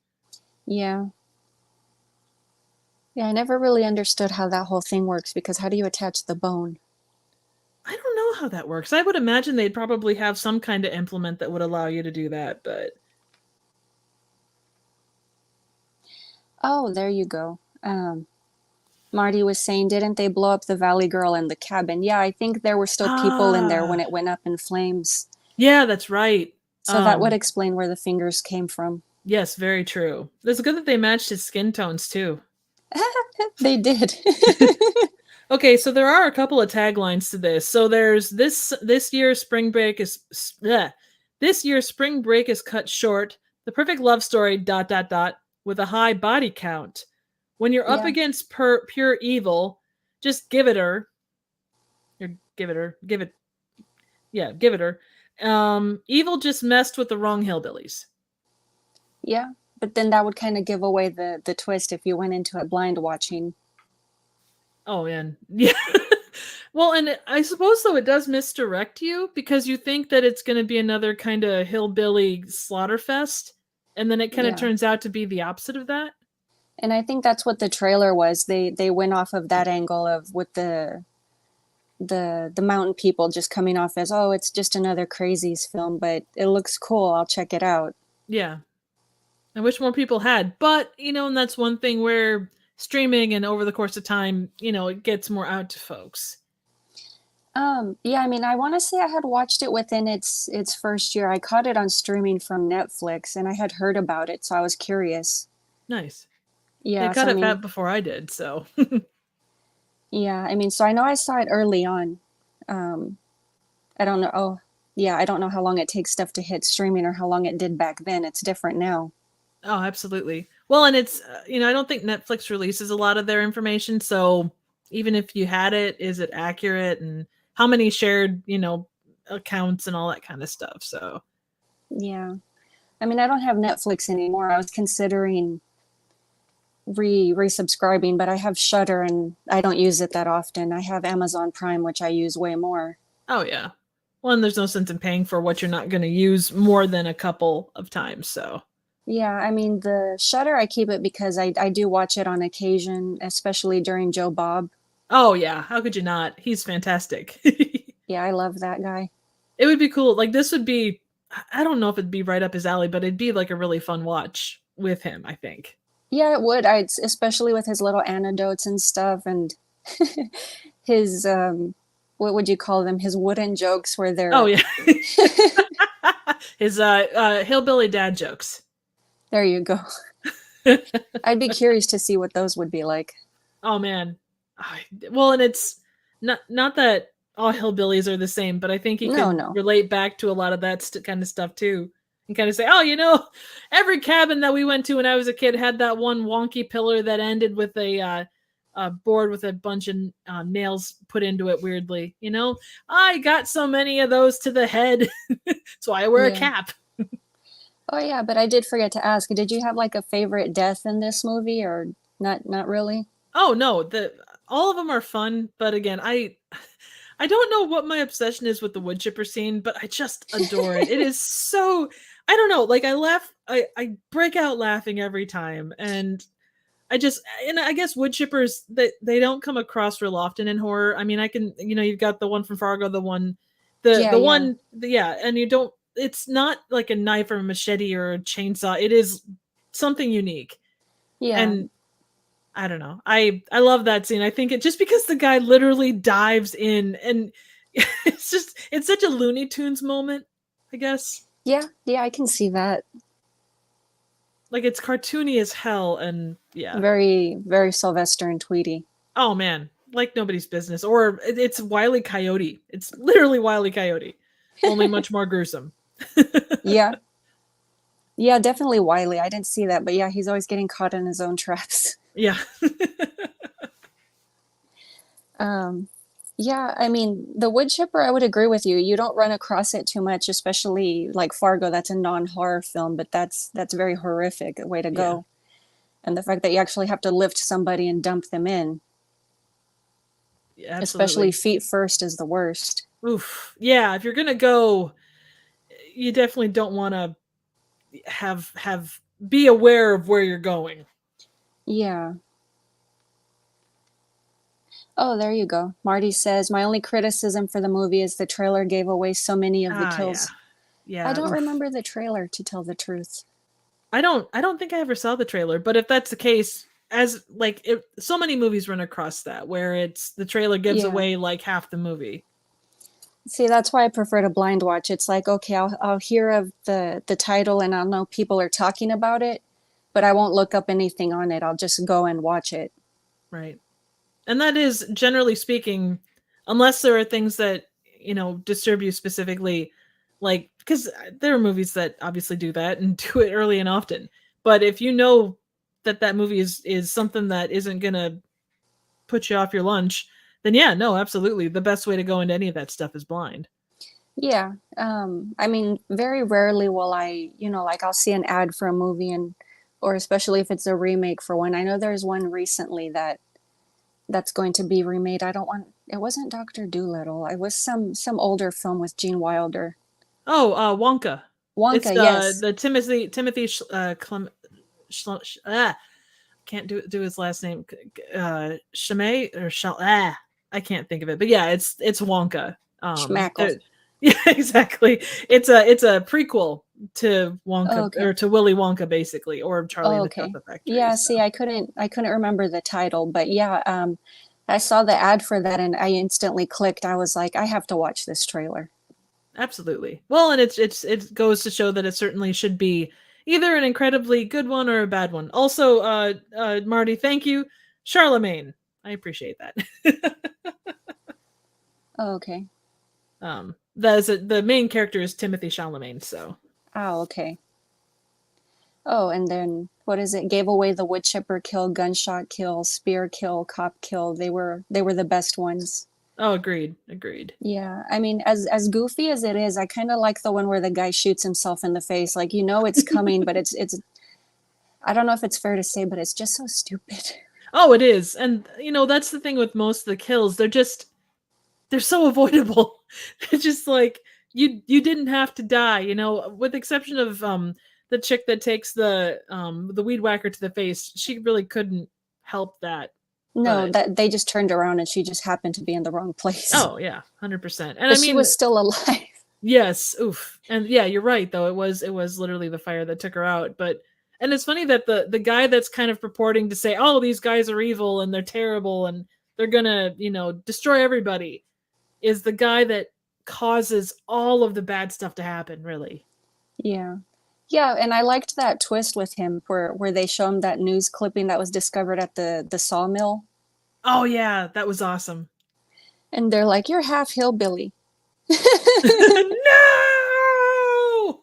Yeah. Yeah, I never really understood how that whole thing works because how do you attach the bone? I don't know how that works. I would imagine they'd probably have some kind of implement that would allow you to do that, but Oh, there you go. Marty was saying, didn't they blow up the Valley Girl in the cabin? Yeah, I think there were still people in there when ah, it went up in flames. yeah, that's right. So that would explain where the fingers came from. Yes, very true. It's good that they matched his skin tones too. They did. Okay, so there are a couple of taglines to this. So there's this year spring break is bleh. This year spring break is cut short. The perfect love story dot dot dot with a high body count. When you're up Yeah, against pure evil, just give it her. Or give it her. Give it. Yeah, give it her. Evil just messed with the wrong hillbillies. yeah. But then that would kind of give away the twist if you went into it blind watching. Oh man, yeah. Well, and I suppose though it does misdirect you because you think that it's going to be another kind of hillbilly slaughter fest, and then it kind of Yeah. turns out to be the opposite of that. And I think that's what the trailer was. They went off of that angle of with the mountain people just coming off as, oh, it's just another crazies film, but it looks cool. I'll check it out. Yeah, I wish more people had, but and that's one thing where streaming and over the course of time, it gets more out to folks. Yeah, I mean, I want to say I had watched it within its first year. I caught it on streaming from Netflix and I had heard about it, so I was curious. Nice. They Yeah, so cut I it mean, fat before I did, so yeah, I mean, so I know I saw it early on. Um, I don't know. Oh, yeah, I don't know how long it takes stuff to hit streaming or how long it did back then. It's different now. oh, absolutely. Well, and it's I don't think Netflix releases a lot of their information, so even if you had it, is it accurate and how many shared, accounts and all that kind of stuff. So, Yeah. I mean, I don't have Netflix anymore. I was considering resubscribing, but I have Shutter and I don't use it that often. I have Amazon Prime, which I use way more. oh yeah. Well, and there's no sense in paying for what you're not going to use more than a couple of times. So, Yeah, I mean the Shutter I keep it because I do watch it on occasion, especially during Joe Bob. oh yeah, how could you not? He's fantastic. Yeah, I love that guy. It would be cool. Like this would be I don't know if it'd be right up his alley, but it'd be like a really fun watch with him, I think. Yeah, it would. I especially with his little anecdotes and stuff and his what would you call them? His wooden jokes where Oh they're yeah. His hillbilly dad jokes. there you go. I'd be curious to see what those would be like. Oh man. Well, and it's not that all hillbillies are the same, but I think he No, could no. relate back to a lot of that kind of stuff too, and kind of say, "Oh, every cabin that we went to when I was a kid had that one wonky pillar that ended with a board with a bunch of nails put into it weirdly. I got so many of those to the head, that's why I wear a Yeah. cap." Oh yeah, but I did forget to ask. Did you have like a favorite death in this movie, or not really? Oh no, the all of them are fun, but again, I don't know what my obsession is with the wood chipper scene, but I just adore it. It is so I don't know, like I laugh I break out laughing every time, and I guess wood chippers they don't come across real often in horror. I mean, I can you've got the one from Fargo, the one Yeah, the yeah, one yeah, and you don't it's not like a knife or a machete or a chainsaw. It is something unique. yeah, And I don't know. I love that scene. I think it just because the guy literally dives in and it's such a Looney Tunes moment, I guess. yeah, yeah. I can see that. Like it's cartoony as hell and yeah. Very, very Sylvester and Tweety. Oh man, like nobody's business. Or it's Wile E. Coyote. It's literally Wile E. Coyote, only much more gruesome. Yeah, yeah, definitely Wiley. I didn't see that, but yeah, he's always getting caught in his own traps. Yeah. Um, yeah, I mean, the wood chipper, I would agree with you. You don't run across it too much, especially like Fargo. That's a non-horror film, but that's very horrific way to Yeah. go. And the fact that you actually have to lift somebody and dump them in, Yeah, especially absolutely. feet first, is the worst. Oof. Yeah, if you're gonna go, you definitely don't want to have be aware of where you're going. Yeah. Oh, there you go. Marty says, my only criticism for the movie is the trailer gave away so many of the Ah, yeah. kills. I Yeah, don't oof. remember the trailer, to tell the truth. I don't think I ever saw the trailer, but if that's the case, as like so many movies run across that where it's the trailer gives Yeah. away like half the movie. See, that's why I prefer to blind watch. It's like, okay, I'll hear of the title and I'll know people are talking about it, but I won't look up anything on it. I'll just go and watch it. Right. And that is generally speaking, unless there are things that, disturb you specifically, like because there are movies that obviously do that and do it early and often. But if you know that that movie is something that isn't going to put you off your lunch, then yeah, no, absolutely. The best way to go into any of that stuff is blind. Yeah. I mean, very rarely will I, like I'll see an ad for a movie and or especially if it's a remake for one. I know there's one recently that's going to be remade. I don't want it wasn't Dr. Dolittle. It was some older film with Gene Wilder. Oh, Wonka. It's Wonka, yes. the Timothy can't do his last name. Chalamet or I can't think of it. But yeah, it's Wonka. Schmackle. Yeah, exactly. It's a prequel to Oh, Wonka okay. or to Willy Wonka basically, or Charlie Oh, and the okay. Chocolate Factory. Yeah, see, So I couldn't remember the title, but yeah, I saw the ad for that and I instantly clicked. I was like, I have to watch this trailer. absolutely. Well, and it goes to show that it certainly should be either an incredibly good one or a bad one. Also, Marty, thank you, Charlemagne. I appreciate that. Oh, okay. The main character is Timothy Chalamet. So Oh, okay. Oh, and then what is it? Gave away the wood chipper kill, gunshot kill, spear kill, cop kill. They were the best ones. oh, agreed. Yeah, I mean, as goofy as it is, I kind of like the one where the guy shoots himself in the face. Like you know it's coming, but it's I don't know if it's fair to say, but it's just so stupid. Oh, it is, and that's the thing with most of the kills. They're so avoidable. It's just like you didn't have to die, with the exception of the chick that takes the weed whacker to the face. She really couldn't help that. No, But that they just turned around and she just happened to be in the wrong place. oh yeah, 100%. And I But she mean, was still alive. yes, oof. And yeah, you're right though. It was literally the fire that took her out. But and it's funny that the guy that's kind of purporting to say, "Oh, these guys are evil and they're terrible and they're going to, destroy everybody," is the guy that causes all of the bad stuff to happen, really. Yeah. Yeah, and I liked that twist with him where they show him that news clipping that was discovered at the sawmill. Oh yeah, that was awesome. And they're like, "You're half hillbilly." No!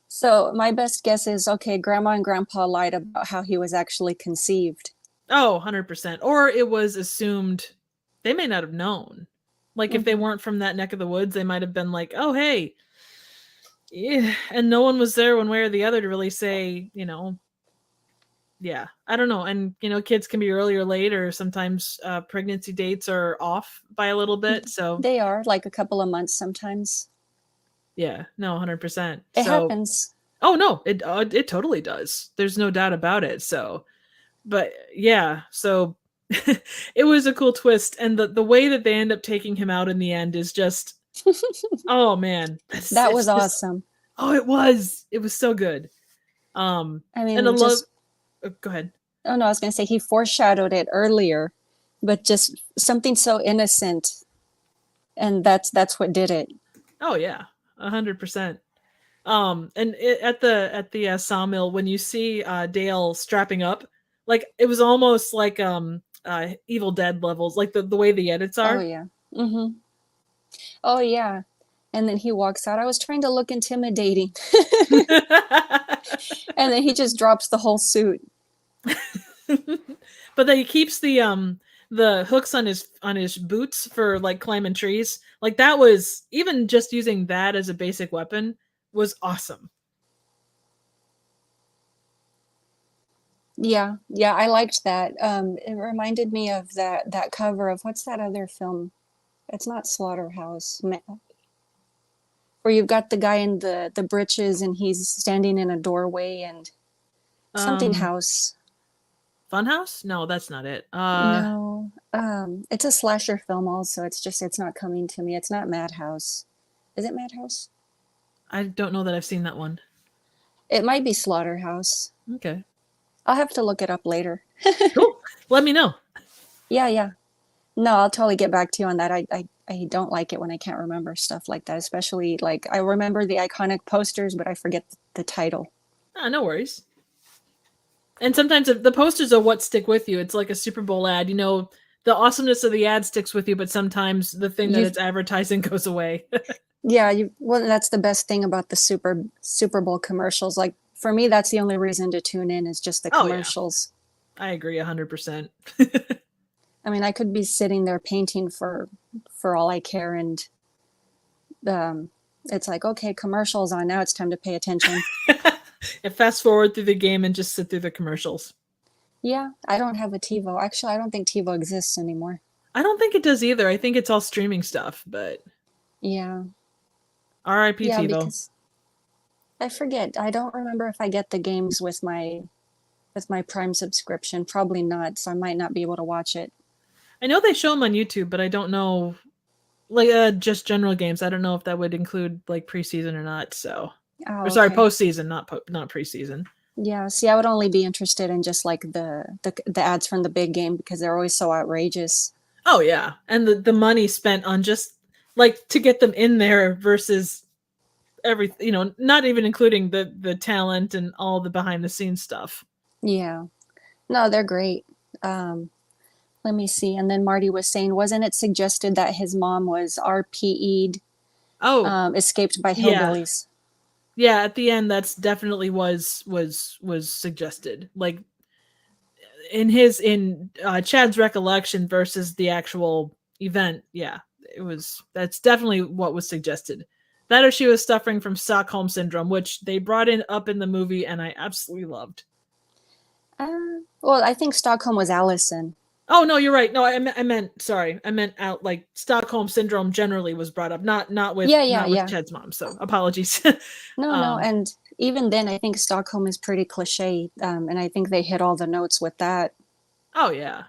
So my best guess is okay, grandma and grandpa lied about how he was actually conceived. Oh, 100%. Or it was assumed they may not have known. Like if they Hmm. weren't from that neck of the woods, they might have been like, "Oh, hey, Yeah, and no one was there one way or the other to really say, yeah, I don't know. And kids can be early or late, or sometimes pregnancy dates are off by a little bit. So They are like a couple of months sometimes. yeah, no, 100%. It So happens. oh no, it totally does. There's no doubt about it. So, but yeah, so it was a cool twist, and the way that they end up taking him out in the end is just, oh man, That it's was just, awesome. oh, it was so good. I And I mean, love. just Go ahead. oh no, I was going to say he foreshadowed it earlier, but just something so innocent, and that's what did it. Oh yeah, 100%. And at the sawmill, when you see Dale strapping up, like it was almost like Evil Dead levels, like the way the edits Oh are. yeah. Mm-hmm. Oh yeah. And then he walks out. I was trying to look intimidating, and then he just drops the whole suit. But then he keeps the hooks on his boots for like climbing trees. Like that was, even just using that as a basic weapon was awesome. Yeah, yeah, I liked that. It reminded me of that cover of what's that other film? It's not Slaughterhouse, where you've got the guy in the breeches and he's standing in a doorway and something Um, house. Funhouse? No, that's not it. No, it's a slasher film also. It's not coming to me. It's not Madhouse. Is it Madhouse? I don't know that I've seen that one. It might be Slaughterhouse. Okay, I'll have to look it up later. cool. Let me know. Yeah, yeah. No, I'll totally get back to you on that. I don't like it when I can't remember stuff like that, especially like I remember the iconic posters, but I forget the title. No worries. And sometimes the posters are what stick with you. It's like a Super Bowl ad. The awesomeness of the ad sticks with you, but sometimes the thing that You it's advertising goes away. Yeah, you well that's the best thing about the Super Bowl commercials. Like for me, that's the only reason to tune in is just the Oh yeah, commercials. I agree 100%. I mean, I could be sitting there painting for all I care, and um, it's like, okay, commercials on now. It's time to pay attention. And fast forward through the game and just sit through the commercials. Yeah, I don't have a TiVo. Actually, I don't think TiVo exists anymore. I don't think it does either. I think it's all streaming stuff, but Yeah, RIP yeah, TiVo. because I forget. I don't remember if I get the games with my Prime subscription. Probably not, so I might not be able to watch it. I know they show them on YouTube, but I don't know, like just general games. I don't know if that would include like preseason or not. So, or Oh, sorry, okay. postseason, not preseason. Yeah, see, I would only be interested in just like the ads from the big game because they're always so outrageous. Oh yeah, and the money spent on just like to get them in there versus every, not even including the talent and all the behind the scenes stuff. Yeah. No, they're great. Um, Let me see. And then Marty was saying, wasn't it suggested that his mom was RPE'd, Oh escaped by yeah, hillbillies? yeah. At the end, that's definitely was suggested. Like in Chad's recollection versus the actual event. Yeah, that's definitely what was suggested. That or she was suffering from Stockholm syndrome, which they brought in up in the movie, and I absolutely loved. Well, I think Stockholm was Allison. Oh no, you're right. No, I meant sorry. I meant out like Stockholm syndrome generally was brought up, Yeah, yeah, not with yeah. Chad's mom. So apologies. No, no. um, And even then, I think Stockholm is pretty cliche. And I think they hit all the notes with that. oh yeah,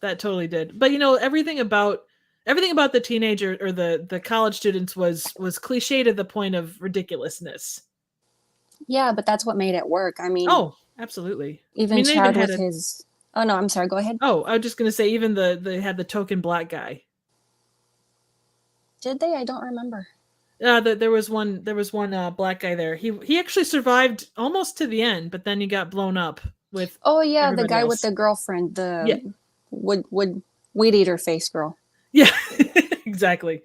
that totally did. But everything about the teenager or the college students was cliche to the point of ridiculousness. Yeah, but that's what made it work. I mean, Oh, absolutely. I even mean, they even Chad had with a. his. Oh, no, I'm sorry. Go ahead. Oh, I was just gonna say even they had the token black guy. Did they? I don't remember. There was one black guy there. He actually survived almost to the end, but then he got blown up with Oh yeah, the everybody guy with else. the girlfriend, Yeah, the would weed eater face girl. yeah, exactly.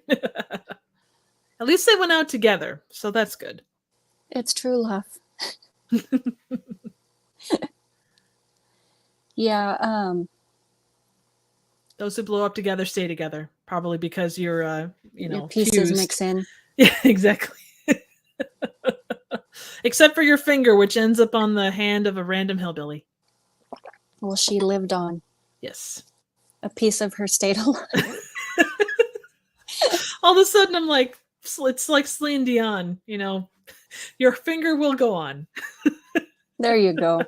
At least they went out together, so that's good. It's true love. Yeah, Those who blow up together stay together, probably because you're your pieces fused. mix in. Yeah, exactly. Except for your finger, which ends up on the hand of a random hillbilly. Well, she lived on. Yes. A piece of her stayed alive. All of a sudden, I'm like, it's like Celine Dion, your finger will go on. There you go.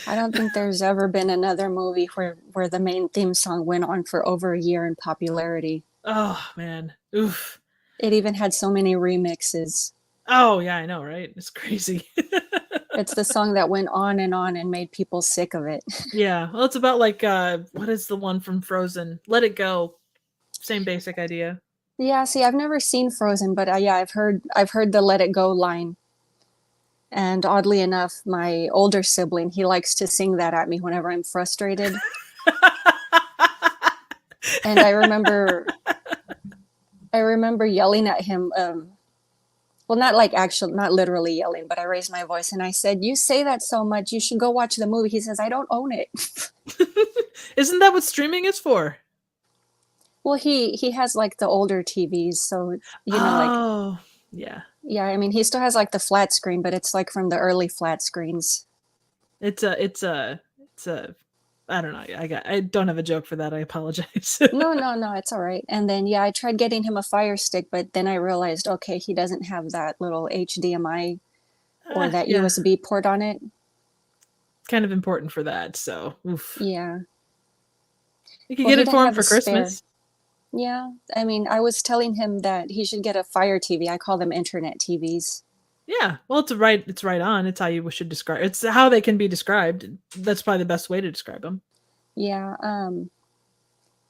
I don't think there's ever been another movie where the main theme song went on for over a year in popularity. Oh, man. Oof. It even had so many remixes. Oh, yeah, I know, right? It's crazy. It's the song that went on and made people sick of it. Yeah. Well, it's about like, what is the one from Frozen? Let It Go. Same basic idea. Yeah, see, I've never seen Frozen, but yeah, I've heard the Let It Go line. And oddly enough, my older sibling, he likes to sing that at me whenever I'm frustrated. And I remember yelling at him, well, not like actual, not literally yelling, but I raised my voice and I said, "You say that so much, you should go watch the movie." He says, "I don't own it." Isn't that what streaming is for? Well, he has like the older TVs, so like, Oh, yeah. yeah, I mean, he still has like the flat screen, but it's like from the early flat screens. It's a I don't know. I don't have a joke for that. I apologize. No, no, no, it's all right. And then yeah, I tried getting him a Fire Stick, but then I realized, okay, he doesn't have that little HDMI or that Yeah, USB port on it. kind of important for that. So, oof. Yeah. You could Well, get he it didn't for him have a for spare. Christmas. Yeah. I mean, I was telling him that he should get a Fire TV. I call them internet TVs. Yeah. Well, it's right on. It's how you should describe. It's how they can be described. That's probably the best way to describe them. Yeah.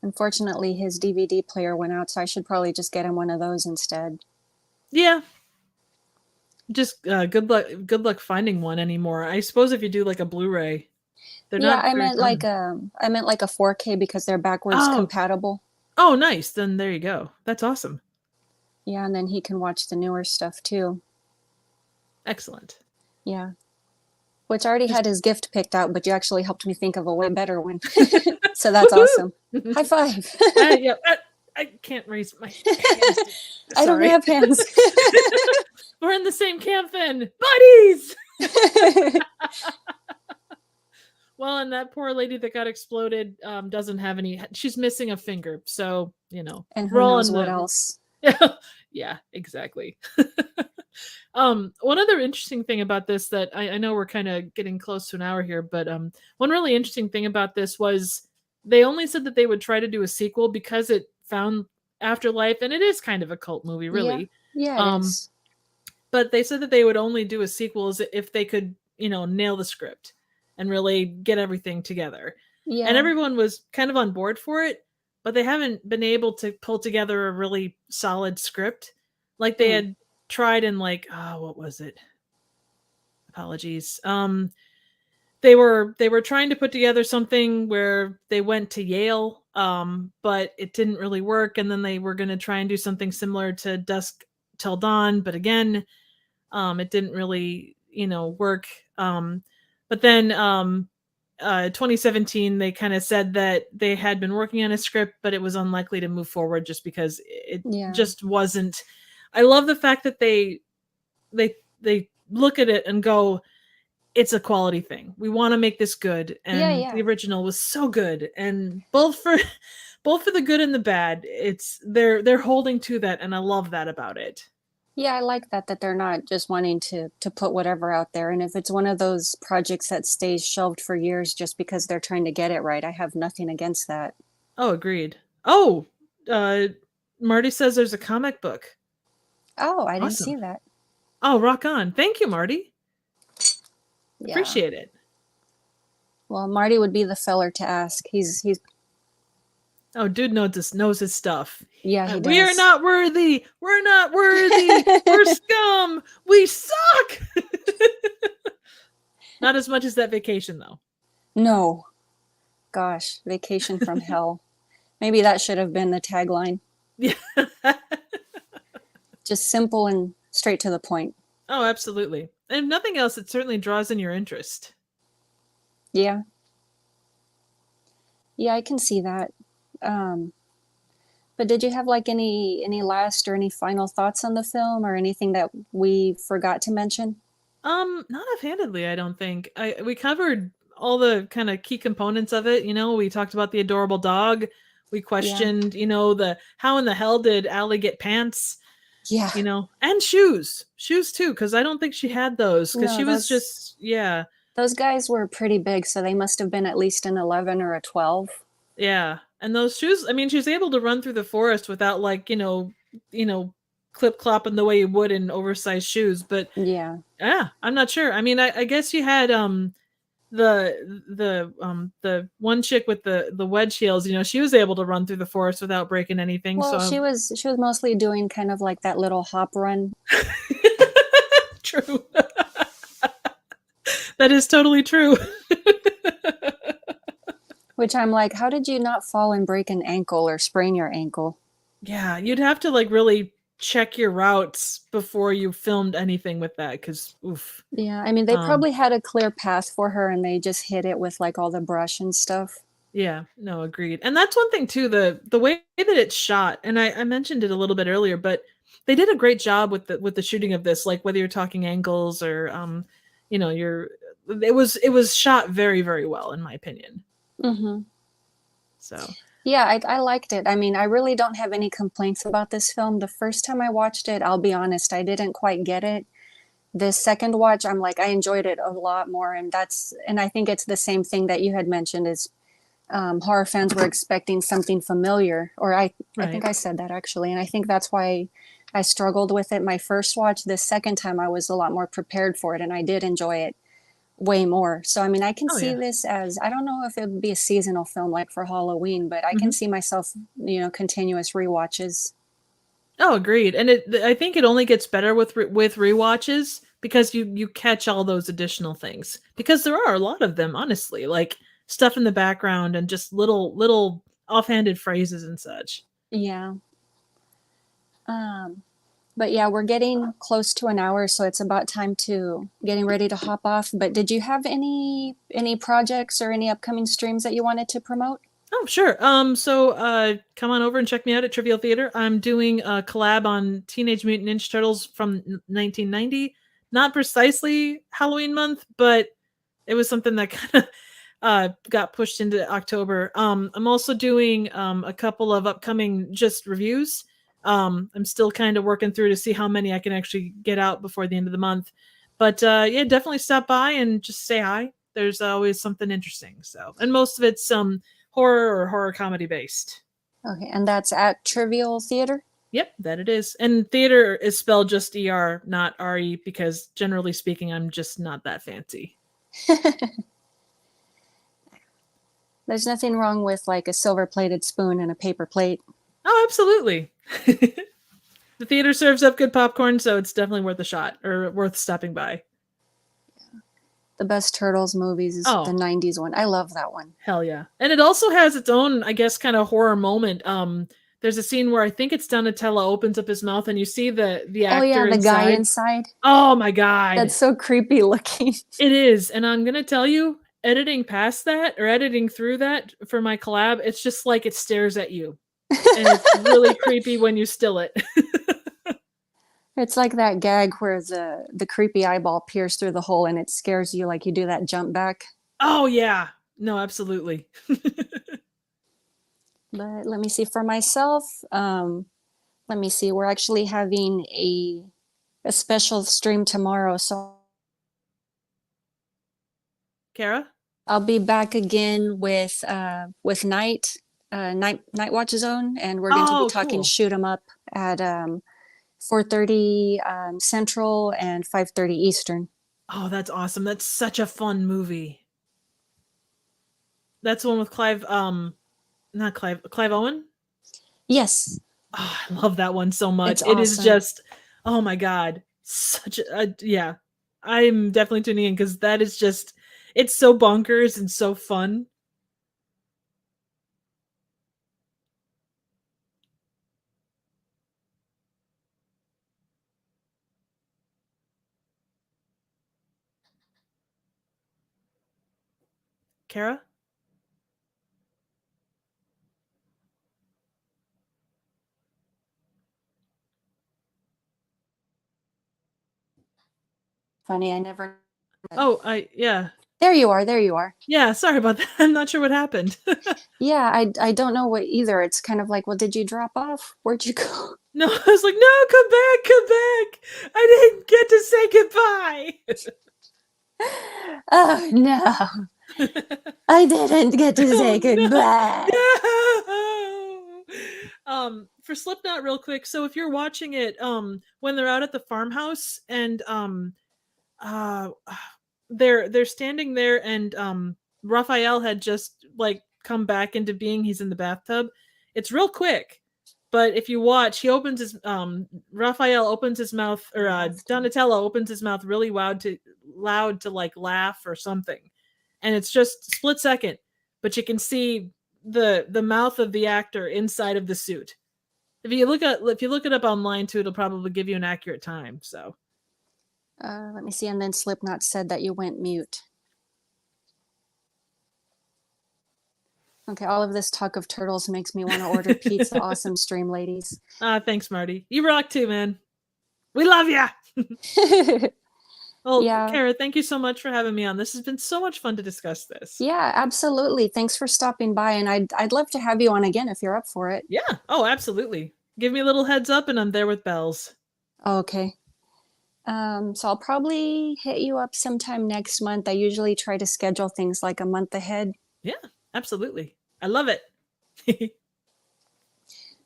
Unfortunately, his DVD player went out, so I should probably just get him one of those instead. Yeah. Just good luck. Good luck finding one anymore. I suppose if you do like a Blu-ray, they're Yeah, not very common. I meant like a 4K because they're backwards Oh, compatible. oh, nice. Then there you go. That's awesome. Yeah, and then he can watch the newer stuff too. Excellent. Yeah. Which I already Just had his gift picked out, but you actually helped me think of a way better one. So that's awesome. woohoo! High five. Yeah, I can't raise my hands. I don't Sorry. have hands. We're in the same camp then, buddies. Well, and that poor lady that got exploded doesn't have any. She's missing a finger, so And we're who all knows in what the. else. Yeah, exactly. One other interesting thing about this that I know we're kind of getting close to an hour here, but one really interesting thing about this was they only said that they would try to do a sequel because it found afterlife, and it is kind of a cult movie, Yeah. really. Yeah, it Um, is. but they said that they would only do a sequel if they could, nail the script and really get everything together. And Yeah. everyone was kind of on board for it, but they haven't been able to pull together a really solid script like they Hmm. had tried in like what was it? Apologies. They were trying to put together something where they went to Yale, but it didn't really work, and then they were going to try and do something similar to Dusk Till Dawn, but again, it didn't really, work. But then 2017, they kind of said that they had been working on a script, but it was unlikely to move forward just because it Yeah. just wasn't. I love the fact that they look at it and go, it's a quality thing. We want to make this good, Yeah, and the yeah. original was so good, and both for both for the good and the bad. They're holding to that, and I love that about it. Yeah, I like that they're not just wanting to put whatever out there. And if it's one of those projects that stays shelved for years just because they're trying to get it right, I have nothing against that. Oh, agreed. Oh, uh, Marty says there's a comic book. Oh, I didn't Awesome. see that. Oh, rock on. Thank you, Marty. Yeah. Appreciate it. Well, Marty would be the feller to ask. He's Oh, dude knows his stuff. yeah, he We are does. not worthy. We're not worthy. We're scum. We suck. Not as much as that vacation though. No. Gosh, vacation from hell. Maybe that should have been the tagline. Yeah. Just simple and straight to the point. Oh, absolutely. And if nothing else, it certainly draws in your interest. Yeah. Yeah, I can see that. Um, But did you have like any last or any final thoughts on the film or anything that we forgot to mention? Not offhandedly, I don't think. I We covered all the kind of key components of it. We talked about the adorable dog. We Yeah. questioned, the how in the hell did Allie get pants? Yeah. And shoes too, because I don't think she had those, because No, she was just, yeah, those guys were pretty big, so they must have been at least an 11 or a 12. yeah. And those shoes, I mean, she was able to run through the forest without like, clip clopping the way you would in oversized shoes. But Yeah. yeah, I'm not sure. I mean, I guess you had the one chick with the wedge heels, she was able to run through the forest without breaking anything. Well, So she was mostly doing kind of like that little hop run, true. That is totally true. which I'm like, how did you not fall and break an ankle or sprain your ankle? Yeah, you'd have to like really check your routes before you filmed anything with that, because oof. Yeah, I mean, they Um, probably had a clear path for her and they just hit it with like all the brush and stuff. yeah, no, agreed. And that's one thing too, the way that it's shot, and I mentioned it a little bit earlier, but they did a great job with the shooting of this, like whether you're talking angles or you're it was shot very, very well in my opinion. Mm-hmm. So Yeah, I liked it. I mean, I really don't have any complaints about this film. The first time I watched it, I'll be honest, I didn't quite get it. The second watch, I'm like, I enjoyed it a lot more, and I think it's the same thing that you had mentioned is horror fans were expecting something familiar, or I think right. I said that actually, and I think that's why I struggled with it my first watch. The second time, I was a lot more prepared for it, and I did enjoy it way more. So I mean, I can Oh see yeah. this as I don't know if it would be a seasonal film like for Halloween, but I can Hmm. see myself, continuous rewatches. Oh, agreed. And I think it only gets better with rewatches, because you catch all those additional things, because there are a lot of them, honestly, like stuff in the background and just little offhanded phrases and such. Yeah. Um, but yeah, we're getting close to an hour, so it's about time to getting ready to hop off. But did you have any projects or any upcoming streams that you wanted to promote? Oh, sure. So come on over and check me out at Trivial Theater. I'm doing a collab on Teenage Mutant Ninja Turtles from 1990. Not precisely Halloween month, but it was something that kind of got pushed into October. I'm also doing a couple of upcoming just reviews. I'm still kind of working through to see how many I can actually get out before the end of the month. But yeah, definitely stop by and just say hi. There's always something interesting. So, and most of it's horror or horror comedy based. Okay, and that's at Trivial Theater. Yep, that it is. And theater is spelled just ER, not RE, because generally speaking, I'm just not that fancy. There's nothing wrong with like a silver-plated spoon and a paper plate. Oh, absolutely. The theater serves up good popcorn, so it's definitely worth a shot or worth stopping by. The best Turtles movies is the Oh, 90s one. I love that one. hell yeah. And it also has its own, I guess, kind of horror moment. There's a scene where I think it's Donatello opens up his mouth and you see the Oh yeah, actor the guy inside. inside. Oh my That's god. so creepy looking. It is. And I'm gonna tell you, editing past that or editing through that for my collab, it's just like it stares at you. And it's really creepy when you still it. It's like that gag where the creepy eyeball peers through the hole and it scares you like you do that jump back. Oh yeah. No, absolutely. But let me see for myself. Let me see. We're actually having a special stream tomorrow, so Kara? I'll be back again with Night Watch Zone, and we're going to be Oh, talking cool. shoot 'em up at 4:30 Central and 5:30 Eastern. Oh, that's awesome. That's such a fun movie. That's the one with not Clive Owen? Yes, Oh, I love that one so it's much. It is awesome. just, oh my god, such a yeah. I'm definitely tuning in because that is just, it's so bonkers and so fun. Kara? funny. I never. Oh, yeah. There you are. There you are. Yeah, sorry about that. I'm not sure what happened. Yeah, I don't know what either. It's kind of like, well, did you drop off? Where'd you go? No, I was like, no, come back. I didn't get to say Oh no, goodbye. I didn't get to say Oh goodbye. no, no. For Slipknot, real quick. So if you're watching it, when they're out at the farmhouse and uh, they're standing there and Raphael had just like come back into being. He's in the bathtub. It's real quick. But if you watch, he opens his Raphael opens his mouth, or Donatello opens his mouth really loud to like laugh or something, and it's just split second, but you can see the mouth of the actor inside of the suit. If you look it up online too, it'll probably give you an accurate time. So Let me see. And then Slipknot said that you went mute. Okay, all of this talk of turtles makes me want to order pizza. Awesome stream, ladies. Thanks, Marty. You rock too, man. We love ya. Well, Yeah. Kara, thank you so much for having me on. This has been so much fun to discuss this. Yeah, absolutely. Thanks for stopping by, and I'd love to have you on again if you're up for it. Yeah. Oh, absolutely. Give me a little heads up, and I'm there with bells. Okay. So I'll probably hit you up sometime next month. I usually try to schedule things like a month ahead. Yeah, absolutely. I love it.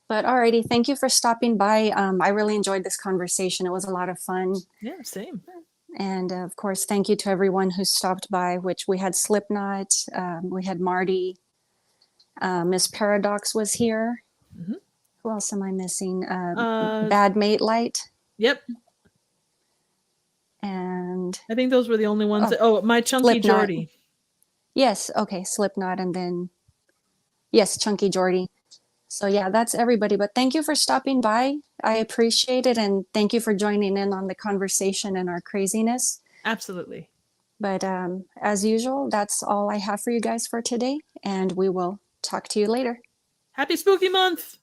But alrighty, thank you for stopping by. I really enjoyed this conversation. It was a lot of fun. Yeah, same. And of course, thank you to everyone who stopped by, which we had Slipknot, we had Marty, Miss Paradox was here. Mhm. Who else am I missing? Uh, Bad Mate Light. Yep. And I think those were the only ones. My Chunky Slipknot. Geordie. Yes, okay, Slipknot, and then yes, Chunky Geordie. So yeah, that's everybody. But thank you for stopping by. I appreciate it, and thank you for joining in on the conversation and our craziness. Absolutely. But as usual, that's all I have for you guys for today, and we will talk to you later. Happy Spooky Month!